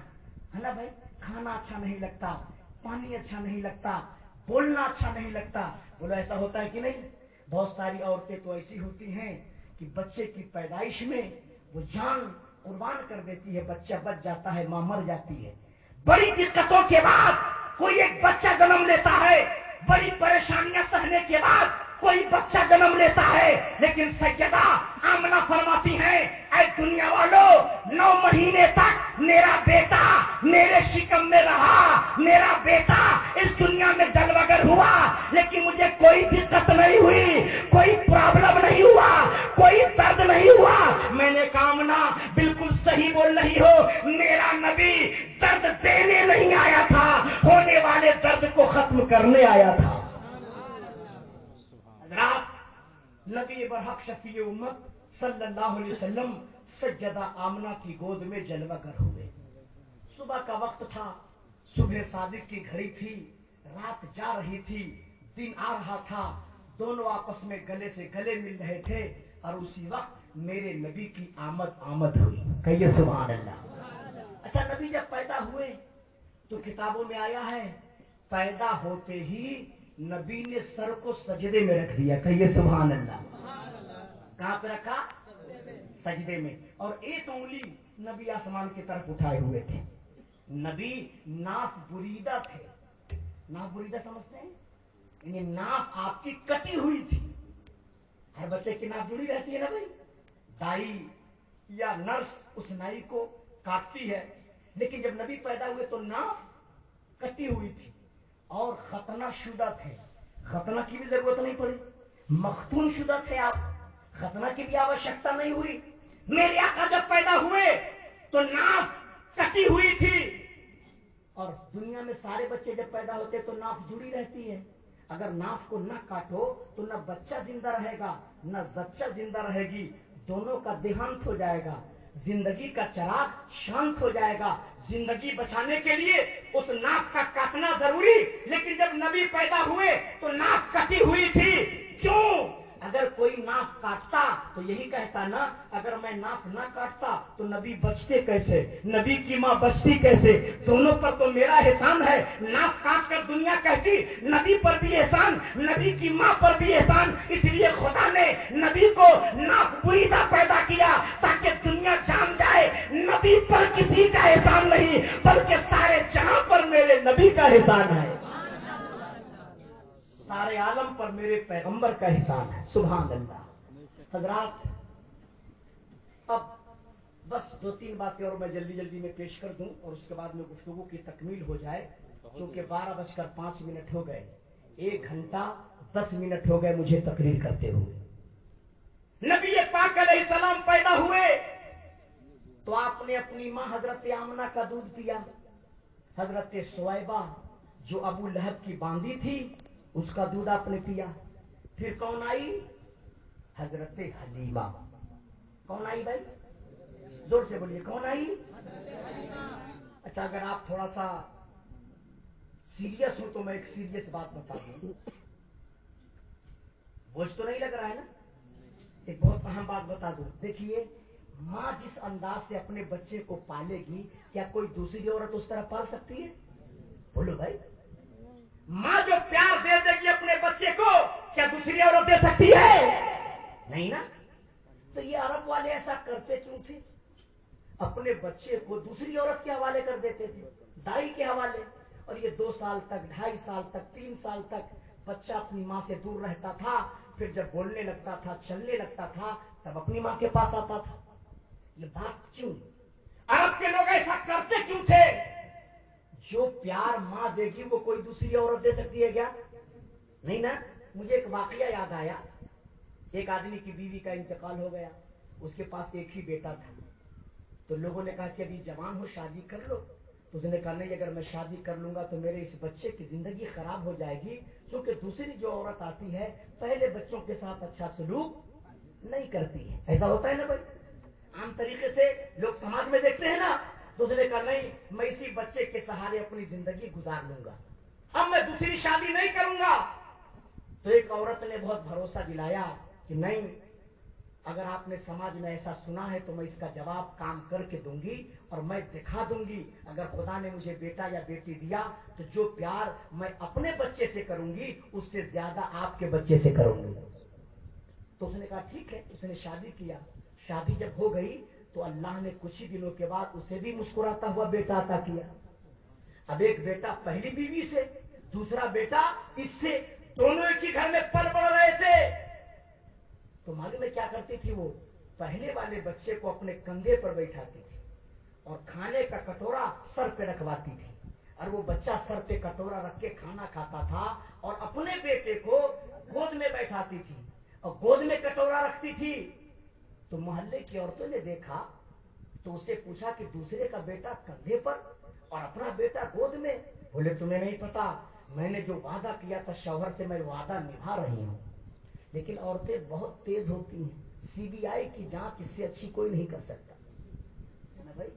है ना भाई, खाना अच्छा नहीं लगता, पानी अच्छा नहीं लगता, बोलना अच्छा नहीं लगता। बोलो, ऐसा होता है कि नहीं? बहुत सारी औरतें तो ऐसी होती हैं कि बच्चे की पैदाइश में वो जान कुर्बान कर देती है, बच्चा बच जाता है, मां मर जाती है। बड़ी दिक्कतों के बाद कोई एक बच्चा जन्म लेता है, बड़ी परेशानियां सहने के बाद कोई बच्चा जन्म लेता है। लेकिन सैयदा आमना फरमाती है, ऐ दुनिया वालों, 9 महीने तक मेरा बेटा मेरे शिकम में रहा, मेरा बेटा इस दुनिया में जलवगर हुआ, लेकिन मुझे कोई दिक्कत नहीं हुई, कोई प्रॉब्लम नहीं हुआ, कोई दर्द नहीं हुआ। मैंने कहा, आमना बिल्कुल सही बोल रही हो, मेरा नबी दर्द देने नहीं आया था, होने वाले दर्द को खत्म करने आया था। नबी बरहक शफी उम्मत सल्लल्लाहु अलैहि वसल्लम सज्जदा आमना की गोद में जलवागर हुए। सुबह का वक्त था, सुबह सादिक की घड़ी थी, रात जा रही थी, दिन आ रहा था, दोनों आपस में गले से गले मिल रहे थे, और उसी वक्त मेरे नबी की आमद हुई। कहिए सुभान अल्लाह। अच्छा, नबी जब पैदा हुए तो किताबों में आया है, पैदा होते ही नबी ने सर को सजदे में रख दिया। कहिए सुभान अल्लाह। कहां पे रखा? सजदे में, और एक उंगली नबी आसमान की तरफ उठाए हुए थे। नबी नाफ बुरीदा थे। नाफ बुरीदा समझते हैं? यानी नाफ आपकी कटी हुई थी। हर बच्चे की नाफ जुड़ी रहती है ना भाई, दाई या नर्स उस नाई को काटती है, लेकिन जब नबी पैदा हुए तो नाफ कटी हुई थी और खतना शुदा थे। खतना की भी जरूरत नहीं पड़ी, मखतून शुदा थे आप, खतना की भी आवश्यकता नहीं हुई। मेरे आका जब पैदा हुए तो नाफ कटी हुई थी, और दुनिया में सारे बच्चे जब पैदा होते तो नाफ जुड़ी रहती है। अगर नाफ को न काटो तो न बच्चा जिंदा रहेगा न जच्चा जिंदा रहेगी, दोनों का देहांत हो जाएगा, जिंदगी का चिराग शांत हो जाएगा। जिंदगी बचाने के लिए उस नाफ का काटना जरूरी, लेकिन जब नबी पैदा हुए तो नाफ कटी हुई थी। क्यों? अगर कोई नाफ काटता तो यही कहता ना, अगर मैं नाफ ना काटता तो नबी बचते कैसे, नबी की मां बचती कैसे? दोनों पर तो मेरा एहसान है। नाफ काट कर दुनिया कहती नबी पर भी एहसान, नबी की मां पर भी एहसान। इसलिए खुदा ने नबी को नाफ बुरीदा पैदा किया ताकि दुनिया जान जाए नबी पर किसी का एहसान नहीं, बल्कि सारे जहां पर मेरे नबी का एहसान है, सारे आलम पर मेरे पैगंबर का एहसान है। सुभान अल्लाह। हजरात, अब बस 2-3 बातें और मैं जल्दी जल्दी में पेश कर दूं और उसके बाद में गुफ्तगू की तकमील हो जाए, क्योंकि 12:05 हो गए, 1 घंटा 10 मिनट हो गए मुझे तकरीर करते हुए। नबी पाक अलैहिस्सलाम पैदा हुए तो आपने अपनी मां हजरत आमना का दूध पिया। हजरत सुवैबा जो अबू लहब की बांदी थी उसका दूध आपने पिया। फिर कौन आई? हजरत हलीमा। कौन आई भाई? जोर से बोलिए, कौन आई? अच्छा, अगर आप थोड़ा सा सीरियस हो तो मैं एक सीरियस बात बता दूं। बोझ तो नहीं लग रहा है ना? एक बहुत अहम बात बता दूं। देखिए, मां जिस अंदाज से अपने बच्चे को पालेगी, क्या कोई दूसरी औरत उस तरह पाल सकती है? बोलो भाई। मां जो प्यार दे देगी अपने बच्चे को, क्या दूसरी औरत दे सकती है? नहीं ना। तो ये अरब वाले ऐसा करते क्यों थे? अपने बच्चे को दूसरी औरत के हवाले कर देते थे, दाई के हवाले। और ये 2 साल तक, 2.5 साल तक, 3 साल तक बच्चा अपनी मां से दूर रहता था। फिर जब बोलने लगता था, चलने लगता था, तब अपनी मां के पास आता था। ये बात क्यों? अरब के लोग ऐसा करते क्यों थे? जो प्यार मां देगी वो कोई दूसरी औरत दे सकती है क्या? नहीं ना। मुझे एक वाकया याद आया। एक आदमी की बीवी का इंतकाल हो गया, उसके पास एक ही बेटा था। तो लोगों ने कहा कि अभी जवान हो, शादी कर लो। तो उसने कहा नहीं, अगर मैं शादी कर लूंगा तो मेरे इस बच्चे की जिंदगी खराब हो जाएगी, क्योंकि दूसरी जो औरत आती है पहले बच्चों के साथ अच्छा सलूक नहीं करती है। ऐसा होता है ना भाई, आम तरीके से लोग समाज में देखते हैं ना। तो उसने कहा नहीं, मैं इसी बच्चे के सहारे अपनी जिंदगी गुजार लूंगा, अब मैं दूसरी शादी नहीं करूंगा। तो एक औरत ने बहुत भरोसा दिलाया कि नहीं, अगर आपने समाज में ऐसा सुना है तो मैं इसका जवाब काम करके दूंगी और मैं दिखा दूंगी। अगर खुदा ने मुझे बेटा या बेटी दिया तो जो प्यार मैं अपने बच्चे से करूंगी उससे ज्यादा आपके बच्चे से करूंगी। तो उसने कहा ठीक है। उसने शादी किया। शादी जब हो गई तो अल्लाह ने कुछ ही दिनों के बाद उसे भी मुस्कुराता हुआ बेटा अता किया। अब एक बेटा पहली बीवी से, दूसरा बेटा इससे, दोनों एक ही घर में पल बढ़ रहे थे। तो मालूम है क्या करती थी वो? पहले वाले बच्चे को अपने कंधे पर बैठाती थी और खाने का कटोरा सर पे रखवाती थी, और वो बच्चा सर पे कटोरा रख के खाना खाता था और अपने बेटे को गोद में बैठाती थी और गोद में कटोरा रखती थी। तो मोहल्ले की औरतों ने देखा तो उससे पूछा कि दूसरे का बेटा कंधे पर और अपना बेटा गोद में। बोले तुम्हें नहीं पता, मैंने जो वादा किया था शौहर से, मैं वादा निभा रही हूं। लेकिन औरतें बहुत तेज होती हैं, सीबीआई की जांच इससे अच्छी कोई नहीं कर सकता है ना भाई।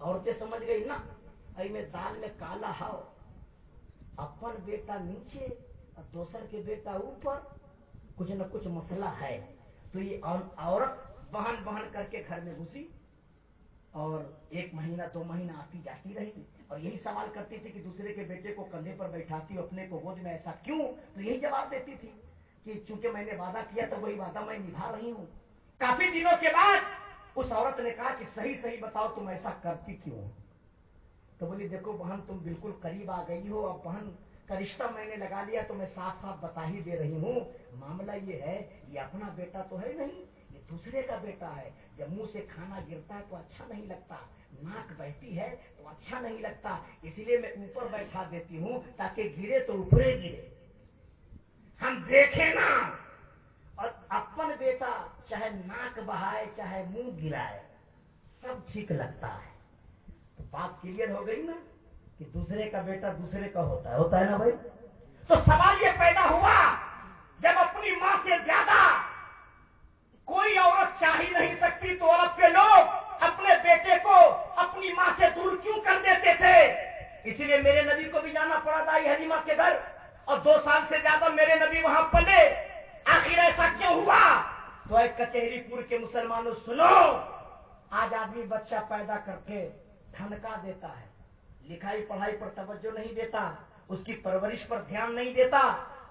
औरतें समझ गई ना, आई में दाल में काला हाव, अपन बेटा नीचे और दूसर के बेटा ऊपर, कुछ न कुछ मसला है। तो ये औरत बहन बहन करके घर में घुसी और 1 महीना 2 महीना आती जाती रही और यही सवाल करती थी कि दूसरे के बेटे को कंधे पर बैठाती हो, अपने को गोद में, ऐसा क्यों? तो यही जवाब देती थी कि चूंकि मैंने वादा किया था वही वादा मैं निभा रही हूं। काफी दिनों के बाद उस औरत ने कहा कि सही सही बताओ तुम ऐसा करती क्यों हो? तो बोली देखो बहन तुम बिल्कुल करीब आ गई हो, अब बहन का रिश्ता मैंने लगा लिया तो मैं साफ साफ बता ही दे रही हूँ। मामला ये है, ये अपना बेटा तो है नहीं, ये दूसरे का बेटा है। जब मुंह से खाना गिरता है तो अच्छा नहीं लगता, नाक बहती है तो अच्छा नहीं लगता, इसलिए मैं ऊपर बैठा देती हूँ ताकि गिरे तो ऊपरे गिरे, हम देखें ना। और अपन बेटा चाहे नाक बहाए चाहे मुंह गिराए सब ठीक लगता है। तो बात क्लियर हो गई ना कि दूसरे का बेटा दूसरे का होता है ना भाई। तो सवाल ये पैदा हुआ, जब अपनी मां से ज्यादा कोई औरत चाह ही नहीं सकती तो अरब के लोग अपने बेटे को अपनी मां से दूर क्यों कर देते थे? इसलिए मेरे नबी को भी जाना पड़ा दाई हलीमा के घर, और 2 साल से ज्यादा मेरे नबी वहां पले। आखिर ऐसा क्यों हुआ? तो एक कचहरीपुर के मुसलमानों सुनो, आज आदमी बच्चा पैदा करके ठनका देता है, लिखाई पढ़ाई पर तवज्जो नहीं देता, उसकी परवरिश पर ध्यान नहीं देता,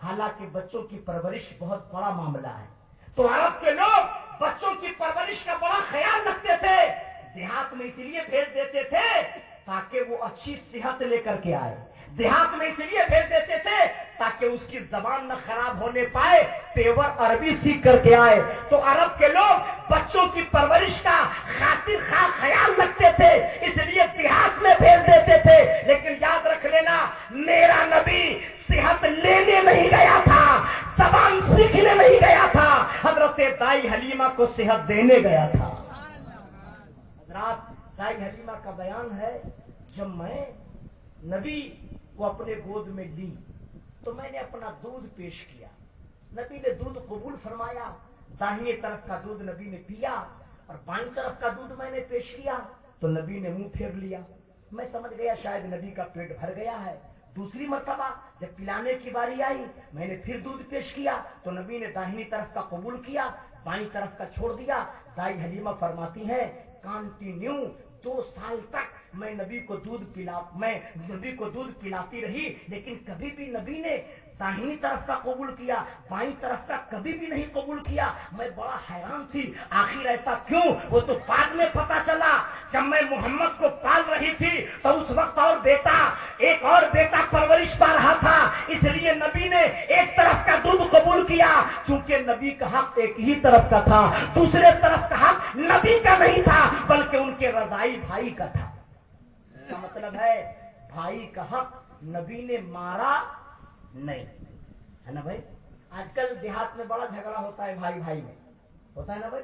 हालांकि बच्चों की परवरिश बहुत बड़ा मामला है। तो अरब के लोग बच्चों की परवरिश का बड़ा ख्याल रखते थे, देहात में इसलिए भेज देते थे ताकि वो अच्छी सेहत लेकर के आए, देहात में इसलिए भेज देते थे ताकि उसकी जबान न खराब होने पाए, पेवर अरबी सीख करके आए। तो अरब के लोग बच्चों की परवरिश का खातिर खा ख्याल रखते थे, इसलिए देहात में भेज देते थे। लेकिन याद रख लेना, मेरा नबी सेहत लेने नहीं गया था, जबान सीखने नहीं गया था, हजरत दाई हलीमा को सेहत देने गया था। हजरत दाई हलीमा का बयान है, जब मैं नबी को अपने गोद में ली तो मैंने अपना दूध पेश किया, नबी ने दूध कबूल फरमाया, दाहिने तरफ का दूध नबी ने पिया और बाईं तरफ का दूध मैंने पेश किया तो नबी ने मुंह फेर लिया। मैं समझ गया शायद नबी का पेट भर गया है। दूसरी मर्तबा जब पिलाने की बारी आई, मैंने फिर दूध पेश किया तो नबी ने दाहिनी तरफ का कबूल किया, बाईं तरफ का छोड़ दिया। दाई हलीमा फरमाती है, कंटिन्यू 2 साल तक मैं नबी को दूध पिलाती रही, लेकिन कभी भी नबी ने दाहिनी तरफ का कबूल किया, बाईं तरफ का कभी भी नहीं कबूल किया। मैं बड़ा हैरान थी, आखिर ऐसा क्यों? वो तो बाद में पता चला, जब मैं मोहम्मद को पाल रही थी तो उस वक्त एक और बेटा परवरिश पा रहा था, इसलिए नबी ने एक तरफ का दूध कबूल किया। चूंकि नबी का हक एक ही तरफ का था, दूसरे तरफ का हक नबी का नहीं था बल्कि उनके रजाई भाई का था। इसका मतलब है भाई का हक नबी ने मारा नहीं, है ना भाई। आजकल देहात में बड़ा झगड़ा होता है, भाई भाई में होता है ना भाई,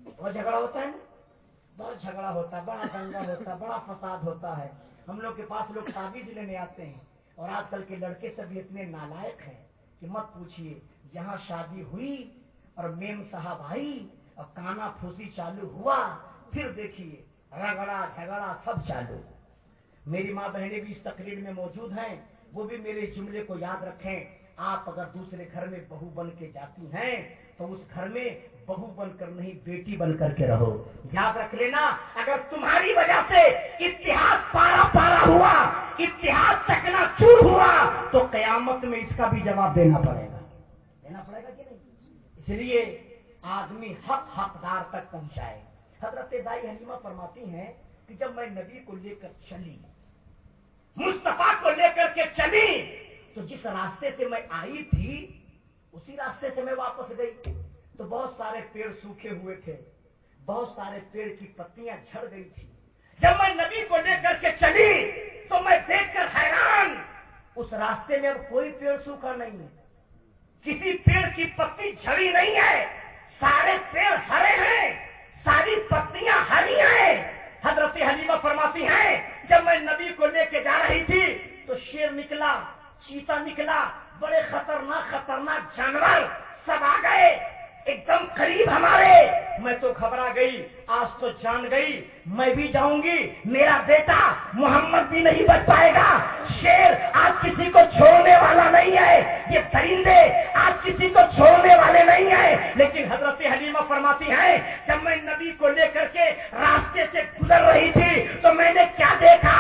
बहुत झगड़ा होता है ना, बहुत झगड़ा होता है, बड़ा दंगा होता है, बड़ा फसाद होता है। हम लोग के पास लोग ताबीज लेने आते हैं, और आजकल के लड़के सब इतने नालायक हैं कि मत पूछिए। जहां शादी हुई और मेम साहब आई और काना फूसी चालू हुआ, फिर देखिए रगड़ा झगड़ा सब चालू। मेरी माँ बहनें भी इस तकरीर में मौजूद हैं, वो भी मेरे जुमले को याद रखें। आप अगर दूसरे घर में बहू बन के जाती हैं तो उस घर में बहू बनकर नहीं, बेटी बनकर के रहो। याद रख लेना, अगर तुम्हारी वजह से इत्तेहाद पारा पारा हुआ, इत्तेहाद चकनाचूर हुआ, तो कयामत में इसका भी जवाब देना पड़ेगा कि नहीं। इसलिए आदमी हक हकदार तक पहुंचाए। हजरत दाई हलीमा फरमाती हैं कि जब मैं नबी को लेकर चली, मुस्तफा को लेकर के चली, तो जिस रास्ते से मैं आई थी उसी रास्ते से मैं वापस गई तो बहुत सारे पेड़ सूखे हुए थे, बहुत सारे पेड़ की पत्तियां झड़ गई थी। जब मैं नबी को लेकर के चली तो मैं देखकर हैरान, उस रास्ते में अब कोई पेड़ सूखा नहीं है, किसी पेड़ की पत्ती झड़ी नहीं है, सारे पेड़ हरे हैं, सारी पत्तियां हरी हैं। हजरत हलीमा फरमाती हैं, जब मैं नबी को लेके जा रही थी तो शेर निकला, चीता निकला, बड़े खतरनाक जानवर सब आ गए एकदम करीब हमारे। मैं तो घबरा गई, आज तो जान गई, मैं भी जाऊंगी, मेरा बेटा मोहम्मद भी नहीं बच पाएगा। शेर आज किसी को छोड़ने वाला नहीं है, ये परिंदे आज किसी को छोड़ने वाले नहीं है। लेकिन हजरत हलीमा फरमाती हैं, जब मैं नबी को लेकर के रास्ते से गुजर रही थी तो मैंने क्या देखा,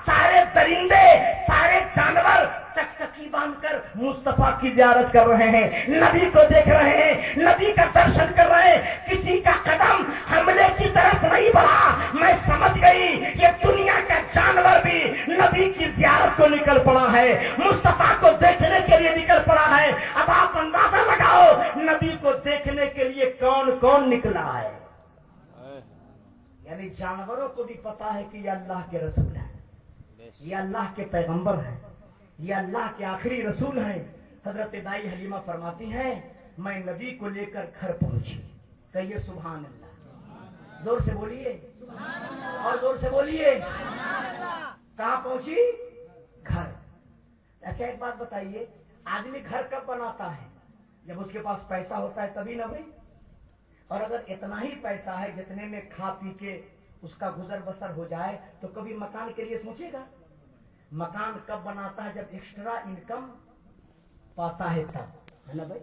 सारे परिंदे, सारे जानवर टकटकी बांधकर मुस्तफा की जियारत कर रहे हैं, नबी को देख रहे हैं, नबी का दर्शन कर रहे हैं, किसी का कदम हमले की तरफ नहीं बढ़ा। मैं समझ गई ये दुनिया का जानवर भी नबी की जियारत को निकल पड़ा है, मुस्तफा को देखने के लिए निकल पड़ा है। अब आप अंदाजा लगाओ नबी को देखने के लिए कौन कौन निकला है। यानी जानवरों को भी पता है कि ये अल्लाह के रसूल है, ये अल्लाह के पैगंबर हैं, ये अल्लाह के आखिरी रसूल हैं। हजरत दाई हलीमा फरमाती हैं, मैं नबी को लेकर घर पहुंची। कहिए सुभान अल्लाह, जोर से बोलिए और जोर से बोलिए। कहां पहुंची? घर। अच्छा एक बात बताइए, आदमी घर कब बनाता है? जब उसके पास पैसा होता है तभी ना भाई। और अगर इतना ही पैसा है जितने में खा पी के उसका गुजर बसर हो जाए तो कभी मकान के लिए सोचेगा? मकान कब बनाता है? जब एक्स्ट्रा इनकम पाता है तब, है ना भाई।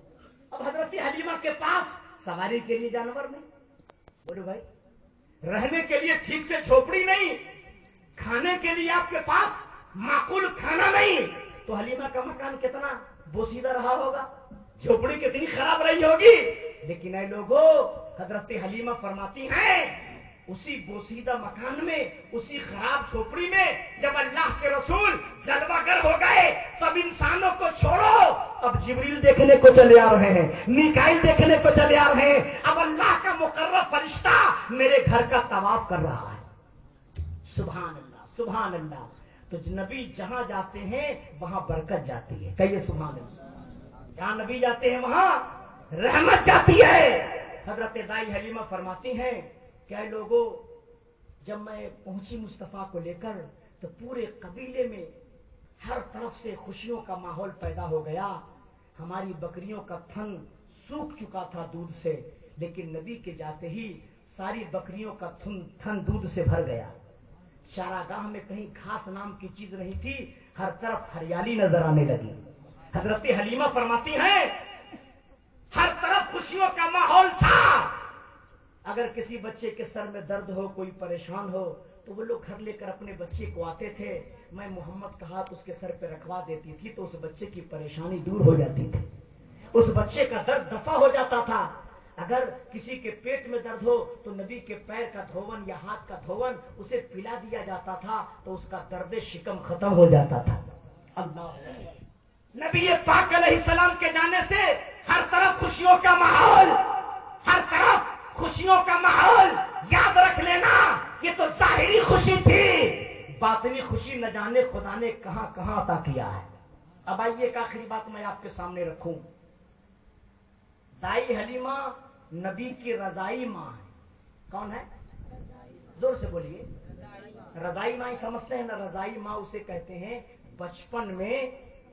अब हजरत हलीमा के पास सवारी के लिए जानवर नहीं, बोलो भाई, रहने के लिए ठीक से झोपड़ी नहीं, खाने के लिए आपके पास माकूल खाना नहीं, तो हलीमा का मकान कितना बोसीदा रहा होगा, झोपड़ी कितनी खराब रही होगी। लेकिन ऐ लोगों, हजरत हलीमा फरमाती हैं, उसी बोसीदा मकान में, उसी खराब झोपड़ी में जब अल्लाह के रसूल जलवागर हो गए तब इंसानों को छोड़ो, अब जिब्रील देखने को चले आ रहे हैं, मीकाईल देखने को चले आ रहे हैं। अब अल्लाह का मुकर्रब फरिश्ता मेरे घर का तवाफ कर रहा है। सुभान अल्लाह, सुभान अल्लाह। तो नबी जहां जाते हैं वहां बरकत जाती है। कहिए सुभान अल्लाह। जहां नबी जाते हैं वहां रहमत जाती है। हजरत दाई हलीमा फरमाती हैं, क्या लोगों, जब मैं पहुंची मुस्तफा को लेकर तो पूरे कबीले में हर तरफ से खुशियों का माहौल पैदा हो गया। हमारी बकरियों का थन सूख चुका था दूध से, लेकिन नबी के जाते ही सारी बकरियों का थन दूध से भर गया। चारागाह में कहीं घास नाम की चीज नहीं थी, हर तरफ हरियाली नजर आने लगी। हजरत हलीमा फरमाती हैं, हर तरफ खुशियों का माहौल था। अगर किसी बच्चे के सर में दर्द हो, कोई परेशान हो, तो वो लोग घर लेकर अपने बच्चे को आते थे। मैं मोहम्मद का हाथ उसके सर पे रखवा देती थी तो उस बच्चे की परेशानी दूर हो जाती थी, उस बच्चे का दर्द दफा हो जाता था। अगर किसी के पेट में दर्द हो तो नबी के पैर का धोवन या हाथ का धोवन उसे पिला दिया जाता था तो उसका दर्द शिकम खत्म हो जाता था। अल्लाह। नबी पाक अलैहिस्सलाम के जाने से हर तरफ खुशियों का माहौल, हर तरफ खुशियों का माहौल। याद रख लेना, ये तो जाहिरी खुशी थी, बातिनी खुशी न जाने खुदा ने कहां कहां अता किया है। अब आइए एक आखिरी बात मैं आपके सामने रखूं। दाई हलीमा नबी की रजाई मां है। कौन है? जोर से बोलिए। रजाई मां समझते हैं ना? रजाई मां उसे कहते हैं बचपन में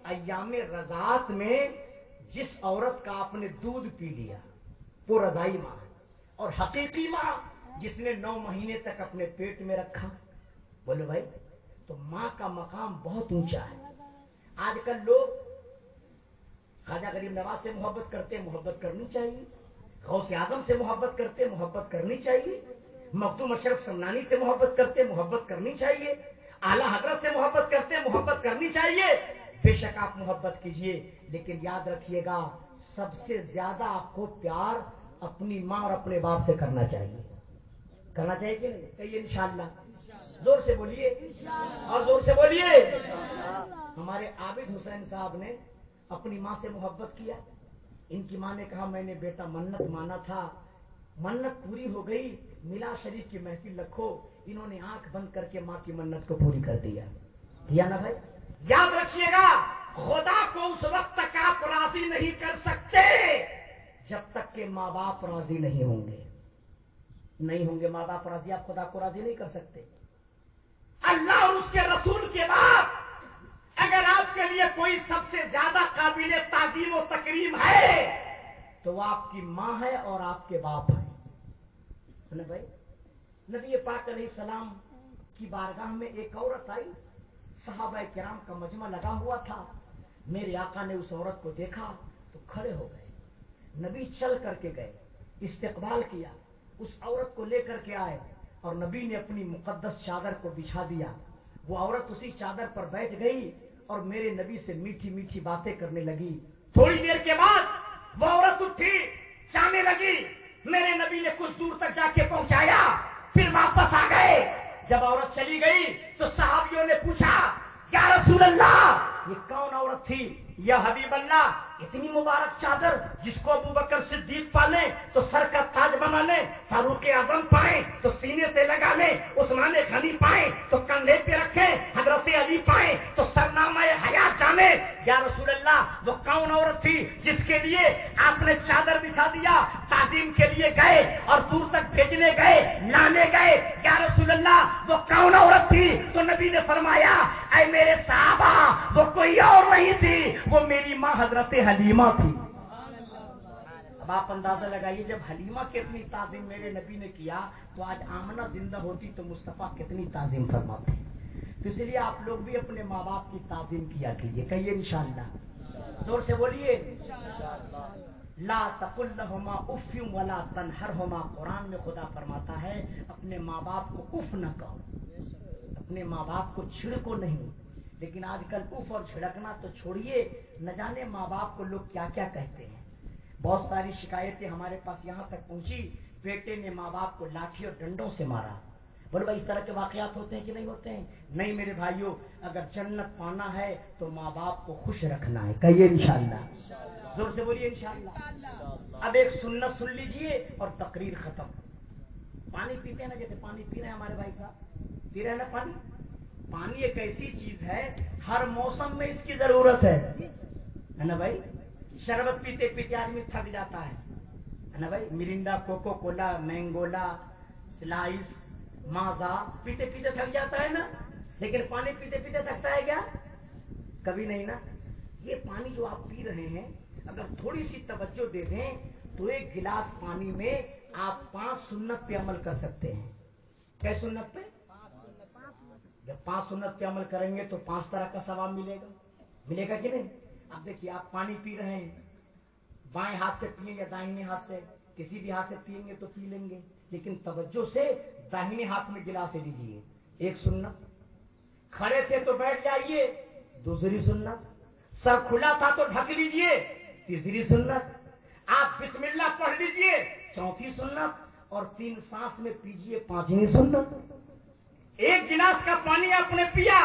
अय्यामे रजात में जिस औरत का आपने दूध पी लिया वो रजाई मां है। और हकीकी मां जिसने 9 महीने तक अपने पेट में रखा। बोलो भाई, तो मां का मकाम बहुत ऊंचा है। आजकल लोग ख्वाजा गरीब नवाज से मोहब्बत करते, मोहब्बत करनी चाहिए। गौसे आजम से मोहब्बत करते, मोहब्बत करनी चाहिए। मखदूम अशरफ समनानी से मोहब्बत करते, मोहब्बत करनी चाहिए। आला हजरत से मोहब्बत करते, मोहब्बत करनी चाहिए। बेशक आप मोहब्बत कीजिए, लेकिन याद रखिएगा सबसे ज्यादा आपको प्यार अपनी मां और अपने बाप से करना चाहिए। करना चाहिए कि नहीं? कहिए इंशाअल्लाह। जोर से बोलिए और जोर से बोलिए। हमारे आबिद हुसैन साहब ने अपनी मां से मोहब्बत किया। इनकी मां ने कहा, मैंने बेटा मन्नत माना था, मन्नत पूरी हो गई, मिला शरीफ की महफिल रखो। इन्होंने आंख बंद करके मां की मन्नत को पूरी कर दिया ना भाई? याद रखिएगा, खुदा को उस वक्त तक आप राजी नहीं कर सकते जब तक के माँ बाप राजी नहीं होंगे। नहीं होंगे माँ बाप राजी, आप खुदा को राजी नहीं कर सकते। अल्लाह और उसके रसूल के बाद अगर आपके लिए कोई सबसे ज्यादा काबिले ताजीम और तकरीम है तो वो आपकी मां है और आपके बाप है ना भाई? नबी पाक अलैहिस्सलाम की बारगाह में एक औरत आई, सहाबा किराम का मजमा लगा हुआ था। मेरे आका ने उस औरत को देखा तो खड़े हो गए। नबी चल करके गए, इस्तेकबाल किया, उस औरत को लेकर के आए और नबी ने अपनी मुकद्दस चादर को बिछा दिया। वो औरत उसी चादर पर बैठ गई اور میرے نبی سے میٹھی میٹھی باتیں کرنے لگی. تھوڑی دیر کے بعد وہ عورت اٹھی, جانے لگی. میرے نبی نے کچھ دور تک جا کے پہنچایا, پھر واپس آ گئے. جب عورت چلی گئی تو صحابیوں نے پوچھا, یا رسول اللہ یہ کون عورت تھی؟ یا حبیب اللہ, اتنی مبارک چادر جس کو ابو بکر صدیق پالے تو سر کا تاج بنا لے, فاروق اعظم پائیں تو سینے سے لگا لے, عثمان غنی پائیں تو کندھے پہ رکھے, حضرت علی پائیں تو سرنامہ حیات جانے. یا رسول اللہ وہ کون عورت تھی جس کے لیے آپ نے چادر بچھا دیا, تعظیم کے لیے گئے اور دور تک بھیجنے گئے, لانے گئے؟ یا رسول اللہ وہ کون عورت تھی؟ تو نبی نے فرمایا, اے میرے صحابہ وہ کوئی اور نہیں تھی, وہ میری ماں حضرت حلیمہ تھی. اب آپ اندازہ لگائیے, جب حلیمہ کی اتنی تعظیم میرے نبی نے کیا تو آج آمنہ زندہ ہوتی تو مصطفیٰ کتنی تعظیم فرماتے. تو اس لیے آپ لوگ بھی اپنے ماں باپ کی تعظیم کیا کیجیے. کہیے انشاءاللہ, زور سے بولیے. لا تقل لهما اف ولا تنہرهما. قرآن میں خدا فرماتا ہے اپنے ماں باپ کو اف نہ کہو, اپنے ماں باپ کو چھڑکو نہیں. لیکن آج کل اف اور چھڑکنا تو چھوڑیے, نہ جانے ماں باپ کو لوگ کیا کیا کہتے ہیں. بہت ساری شکایتیں ہمارے پاس یہاں تک پہنچی, بیٹے نے ماں باپ کو لاٹھی اور ڈنڈوں سے مارا. بولے بھائی اس طرح کے واقعات ہوتے ہیں کہ نہیں ہوتے ہیں؟ نہیں میرے بھائیوں, اگر جنت پانا ہے تو ماں باپ کو خوش رکھنا ہے. کہیے انشاءاللہ, زور سے بولیے انشاءاللہ. اب ایک سنت سن لیجئے اور تقریر ختم. پانی پیتے ہیں نا, جیسے پانی پی رہے ہیں ہمارے بھائی صاحب, پی رہے ہیں نا پانی. پانی ایک ایسی چیز ہے ہر موسم میں اس کی ضرورت ہے نا بھائی. شربت پیتے پیتے آدمی تھک جاتا ہے نا بھائی. مرنڈا, کوکو کولا, مینگولا, سلائس, مازا پیتے پیتے تھک جاتا ہے نا. لیکن پانی پیتے پیتے تھکتا ہے کیا؟ کبھی نہیں نا. یہ پانی جو آپ پی رہے ہیں اگر تھوڑی سی توجہ دے دیں تو ایک گلاس پانی میں آپ 5 سنت پہ عمل کر سکتے ہیں. کیا سنت پہ؟ جب 5 سنت پہ عمل کریں گے تو 5 طرح کا ثواب ملے گا. ملے گا کہ نہیں؟ اب دیکھیے, آپ پانی پی رہے ہیں, بائیں ہاتھ سے پیئیں یا دائیں ہاتھ سے, کسی بھی ہاتھ سے پیئیں گے تو پی لیں گے, لیکن توجہ سے داہنے ہاتھ میں گلاس لیجیے. ایک سنت. کھڑے تھے تو بیٹھ جائیے, دوسری سنت. سر کھلا تھا تو ڈھک لیجیے, تیسری سنت. آپ بسم اللہ پڑھ لیجیے, چوتھی سنت. اور 3 سانس میں پیجیے, 5ویں سنت. ایک گلاس کا پانی آپ نے پیا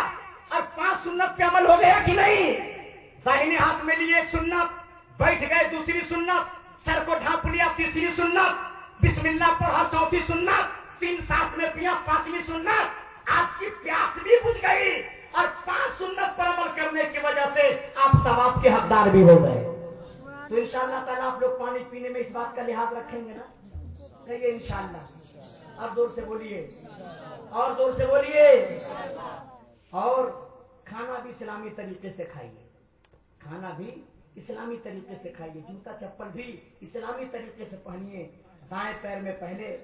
اور 5 سنت پہ عمل ہو گیا کہ نہیں؟ داہنے ہاتھ میں لیے ایک سنت, بیٹھ گئے دوسری سنت, سر کو ڈھانپ لیا تیسری سنت, بسم اللہ پڑھا چوتھی سنت, 3 سانس میں پیا 5ویں سنت. آپ کی پیاس بھی بجھ گئی اور 5 سنت پر عمل کرنے کی وجہ سے آپ ثواب کے حقدار بھی ہو گئے. تو انشاءاللہ تعالیٰ آپ لوگ پانی پینے میں اس بات کا لحاظ رکھیں گے نا. کہیے انشاءاللہ. اب زور سے بولیے, اور زور سے بولیے. اور کھانا بھی اسلامی طریقے سے کھائیے, کھانا بھی اسلامی طریقے سے کھائیے. جوتا چپل بھی اسلامی طریقے سے پہنیے. دائیں پیر میں پہلے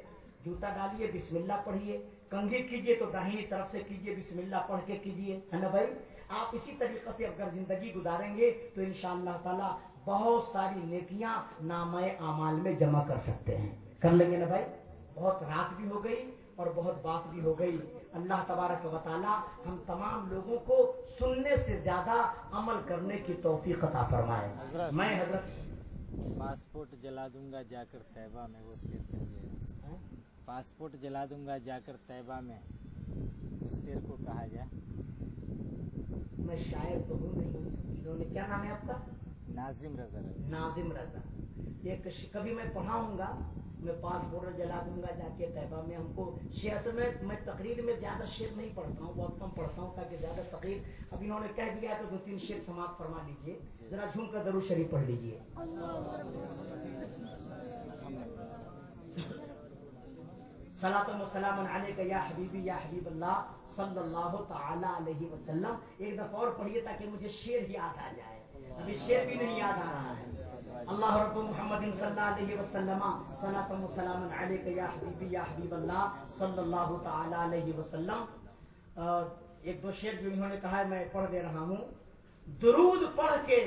جوتا ڈالیے, بسم اللہ پڑھیے. کنگھی کیجیے تو داہنی طرف سے کیجیے, بسم اللہ پڑھ کے کیجیے, ہے نا بھائی. آپ اسی طریقے سے اگر زندگی گزاریں گے تو انشاءاللہ تعالی بہت ساری نیکیاں نامہ اعمال میں جمع کر سکتے ہیں. کر لیں گے نا بھائی. بہت رات بھی ہو گئی اور بہت بات بھی ہو گئی. اللہ تبارک و تعالی ہم تمام لوگوں کو سننے سے زیادہ عمل کرنے کی توفیق عطا فرمائے. میں حضرت پاسپورٹ جلا دوں گا جا کر طیبہ میں, وہ شیر کہیے. پاسپورٹ جلا دوں گا جا کر طیبہ میں, اس شیر کو کہا جائے. میں شاعر تو ہوں نہیں. انہوں نے کیا نام ہے آپ کا؟ ناظم رضا. ناظم رضا. ایک کبھی میں پڑھاؤں گا, میں پاسپورٹ جلا دوں گا جا کے طیبہ میں. ہم کو شعر اصل میں تقریر میں زیادہ شعر نہیں پڑھتا ہوں, بہت کم پڑھتا ہوں تاکہ زیادہ تقریر. اب انہوں نے کہہ دیا تو 2-3 شعر سماعت فرما لیجئے. ذرا جھوم کر درود شریف پڑھ لیجئے. صلاۃ و سلام علیک یا حبیبی یا حبیب اللہ صلی اللہ تعالی علیہ وسلم. ایک دفعہ اور پڑھیے تاکہ مجھے شعر یاد آ جائے. ابھی شعر بھی نہیں یاد آ رہا ہے. اللہ رب محمد صلی اللہ علیہ وسلم صلاۃ و سلام علیک یا حبیبی یا حبیب اللہ صلی اللہ تعالی علیہ وسلم. 1-2 شعر جو انہوں نے کہا ہے میں پڑھ دے رہا ہوں. درود پڑھ کے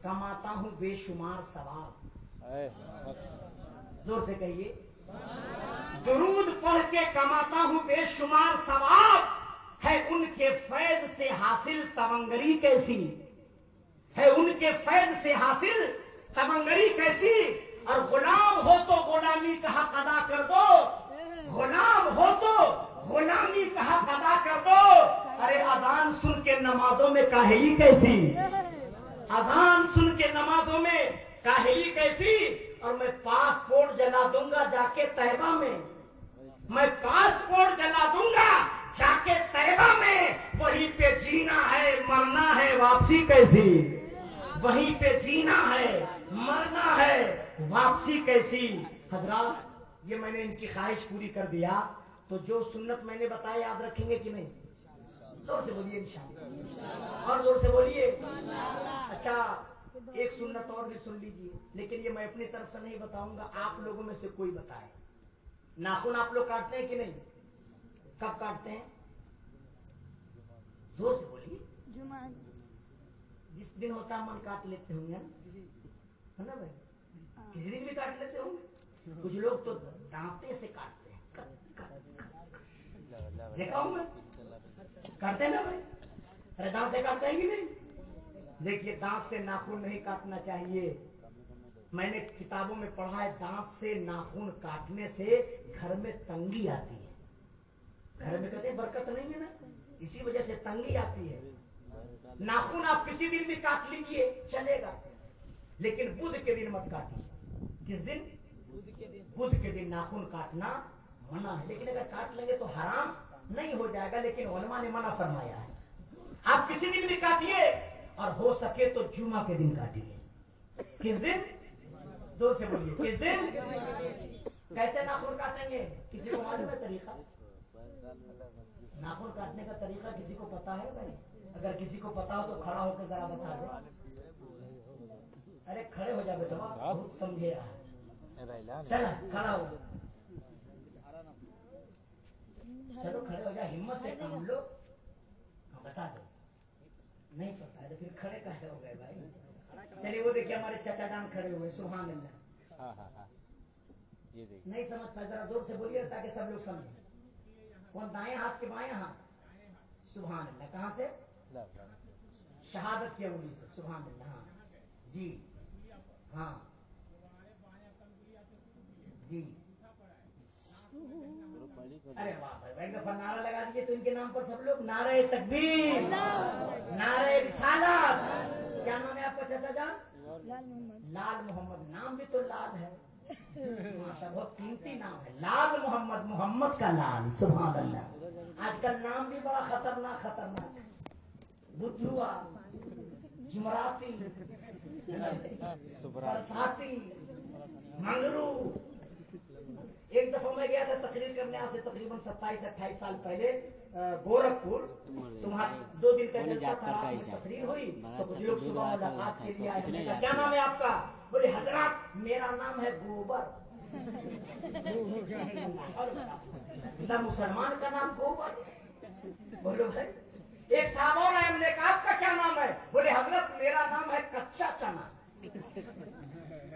کماتا ہوں بے شمار ثواب. زور سے کہیے. درود پڑھ کے کماتا ہوں بے شمار ثواب. ہے ان کے فیض سے حاصل تونگری کیسی، ہے ان کے فیض سے حاصل تونگری کیسی، اور غلام ہو تو غلامی کا حق ادا کر دو، غلام ہو تو غلامی کا حق ادا کر دو۔ ارے اذان سن کے نمازوں میں کاہلی کیسی، اذان سن کے نمازوں میں کاہلی کیسی، اور میں پاسپورٹ جلا دوں گا جا کے طیبہ میں، میں پاسپورٹ جلا دوں گا جا کے طیبہ میں، وہیں پہ جینا ہے مرنا ہے واپسی کیسی، وہیں پہ جینا ہے مرنا ہے واپسی کیسی۔ حضرات یہ میں نے ان کی خواہش پوری کر دیا، تو جو سنت میں نے بتایا یاد رکھیں گے کہ نہیں؟ زور سے بولیے انشاءاللہ، اور زور سے بولیے۔ اچھا ایک سنت اور بھی سن لیجیے، لیکن یہ میں اپنی طرف سے نہیں بتاؤں گا، آپ لوگوں میں سے کوئی بتائے۔ ناخن آپ لوگ کاٹتے ہیں کہ نہیں؟ کب کاٹتے ہیں؟ زور سے بولیے۔ جس دن ہوتا ہے من کاٹ لیتے ہوں گے نا بھائی، کسی دن بھی کاٹ لیتے ہوں گے، کچھ لوگ تو دانتے سے کاٹتے ہیں، دیکھا ہوں میں، کرتے ہیں نا بھائی، ارے دانت سے کاٹتے ہیں کہ نہیں؟ دیکھیے دانت سے ناخن نہیں کاٹنا چاہیے، میں نے کتابوں میں پڑھا ہے دانت سے ناخن کاٹنے سے گھر میں تنگی آتی ہے، گھر میں کہتے ہیں برکت نہیں ہے نا، اسی وجہ سے تنگی آتی ہے۔ ناخن آپ کسی دن بھی کاٹ لیجئے چلے گا، لیکن بدھ کے دن مت کاٹیے۔ کس دن؟ بدھ کے دن ناخن کاٹنا منع ہے، لیکن اگر کاٹ لیں گے تو حرام نہیں ہو جائے گا، لیکن علماء نے منع فرمایا ہے۔ آپ کسی دن بھی کاٹیے، اور ہو سکے تو جمعہ کے دن کاٹیے۔ کس دن؟ زور سے بولیے، کس دن؟ کیسے ناخن کاٹیں گے؟ کسی کو معلوم ہے طریقہ؟ ناخن کاٹنے کا طریقہ کسی کو پتا ہے بھائی؟ اگر کسی کو پتا ہو تو کھڑا ہو کے ذرا بتا دے۔ ارے کھڑے ہو جا بیٹا، بہت سمجھے رہا، چل کھڑا ہو، چلو کھڑے ہو جا، ہمت سے کام لو، بتا دو۔ نہیں پتا ہے تو پھر کھڑے کہے ہو گئے بھائی؟ چلیے وہ دیکھیے ہمارے چچا جان کھڑے ہوئے، سبحان اللہ۔ نہیں سمجھ پائے ذرا زور سے بولیے تاکہ سب لوگ سمجھیں۔ کون دائیں ہاتھ کے بائیں ہاتھ؟ سبحان اللہ۔ کہاں سے؟ شہادت کی انگلی سے، سبحان اللہ۔ ہاں جی، ہاں جی، ارے واہ بھائی، ایک دفعہ نعرہ لگا دیجیے تو ان کے نام پر سب لوگ، نعرہ تکبیر، نعرہ رسالت۔ کیا نام ہے آپ کا چچا جان؟ لال محمد۔ نام بھی تو لال ہے، ماشاء، بہت قیمتی نام ہے، لال محمد، محمد کا لال، سبحان اللہ۔ آج کل نام بھی بڑا خطرناک خطرناک، بدھوا، جمراتی، برساتی، منگلو۔ ایک دفعہ میں گیا تھا تقریر کرنے، آج سے تقریباً 27-28 سال پہلے گورکھپور، تمہارا 2 دن کا جلسہ تھا، رات میں تقریر ہوئی تو کچھ لوگ صبح ملاقات کے لیے آئے، ہم نے کہا کیا نام ہے آپ کا؟ بولے حضرات میرا نام ہے گوبر۔ نہ مسلمان کا نام گوبر، بولو بھائی۔ ایک صاحب اور آئے، ہم نے کہا آپ کا کیا نام ہے؟ بولے حضرت میرا نام ہے کچا چنا۔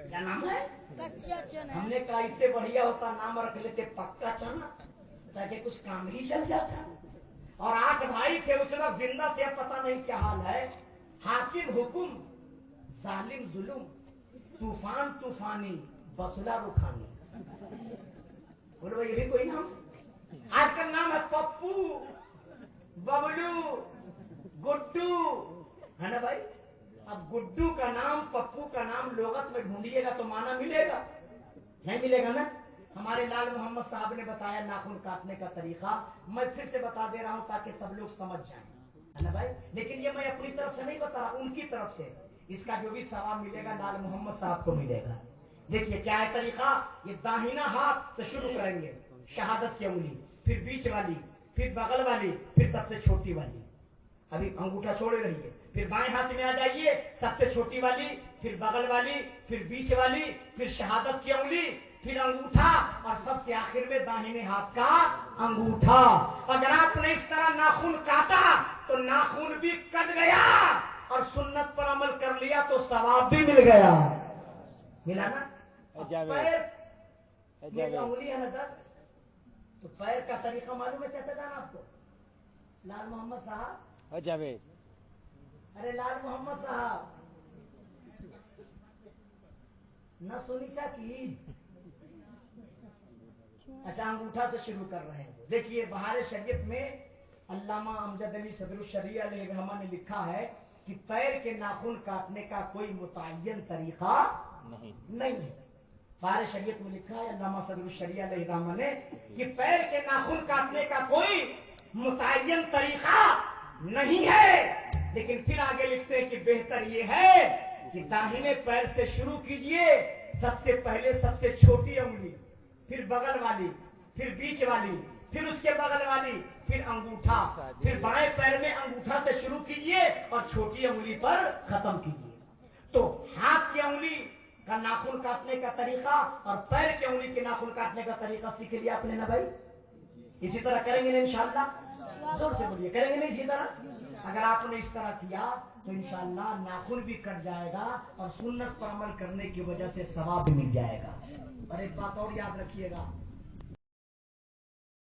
کیا نام ہے؟ کچا چنا۔ ہم نے کہا اس سے بڑھیا ہوتا نام رکھ لیتے پکا چنا، تاکہ کچھ کام ہی چل جاتا۔ اور 8 بھائی تھے اس وقت، زندہ تھے، پتہ نہیں کیا حال ہے۔ حاکم حکم، ظالم ظلم، طوفان طوفانی، بسلا رخانی۔ بولو یہ بھی کوئی نام؟ آج کل نام ہے پپو، ببلو، گڈو، ہے نا بھائی؟ اب گڈو کا نام، پپو کا نام لغت میں ڈھونڈیے گا تو معنی ملے گا؟ نہیں ملے گا نا؟ ہمارے لال محمد صاحب نے بتایا ناخن کاٹنے کا طریقہ، میں پھر سے بتا دے رہا ہوں تاکہ سب لوگ سمجھ جائیں، ہے نا بھائی؟ لیکن یہ میں اپنی طرف سے نہیں بتا رہا، ان کی طرف سے، اس کا جو بھی ثواب ملے گا لال محمد صاحب کو ملے گا۔ دیکھیے کیا ہے طریقہ، یہ داہنا ہاتھ تو شروع کریں گے، شہادت کی انگلی، پھر بیچ والی، پھر بغل والی، پھر سب سے چھوٹی والی، ابھی انگوٹھا چھوڑے رہیے، پھر بائیں ہاتھ میں آ جائیے، سب سے چھوٹی والی، پھر بغل والی، پھر بیچ والی، پھر شہادت کی انگلی، پھر انگوٹھا، اور سب سے آخر میں داہنے ہاتھ کا انگوٹھا۔ اگر آپ نے اس طرح ناخن کاٹا تو ناخن بھی کٹ گیا، اور سنت پر عمل کر لیا تو ثواب بھی مل گیا۔ ملا نا؟ پیر، میری انگلی ہے نا 10، تو پیر کا طریقہ معلوم ہے چاچا جان آپ کو؟ लाल मोहम्मद साहब, और जावेद, अरे लाल मोहम्मद साहब न सुनी चा की। अच्छा, अंगूठा से शुरू कर रहे हैं। देखिए, बहार शरीयत में अल्लामा अमजद अली सदरुल शरिया अलैहिर्रहमा ने लिखा है कि पैर के नाखून काटने का कोई मुतय्यन तरीका नहीं है। बहार शरीयत में लिखा है अल्लामा सदरुल शरिया अलैहिर्रहमा ने कि पैर के नाखून काटने का कोई मुतय्यन तरीका नहीं है। लेकिन फिर आगे लिखते हैं कि बेहतर ये है कि दाहिने पैर से शुरू कीजिए। सबसे पहले सबसे छोटी उंगली, फिर बगल वाली, फिर बीच वाली, फिर उसके बगल वाली, फिर अंगूठा, फिर बाएं पैर में अंगूठा से शुरू कीजिए और छोटी उंगली पर खत्म कीजिए। तो हाथ की उंगली का नाखून काटने का तरीका और पैर की उंगली के नाखून काटने का तरीका सीख लिया आपने ना भाई। इसी तरह करेंगे ना इंशाअल्लाह? जोर से बोलिए, करेंगे ना इसी तरह? अगर आपने इस तरह किया तो इंशाअल्लाह नाखून भी कट जाएगा और सुन्नत पर अमल करने की वजह से सवाब भी मिल जाएगा। और एक बात और याद रखिएगा,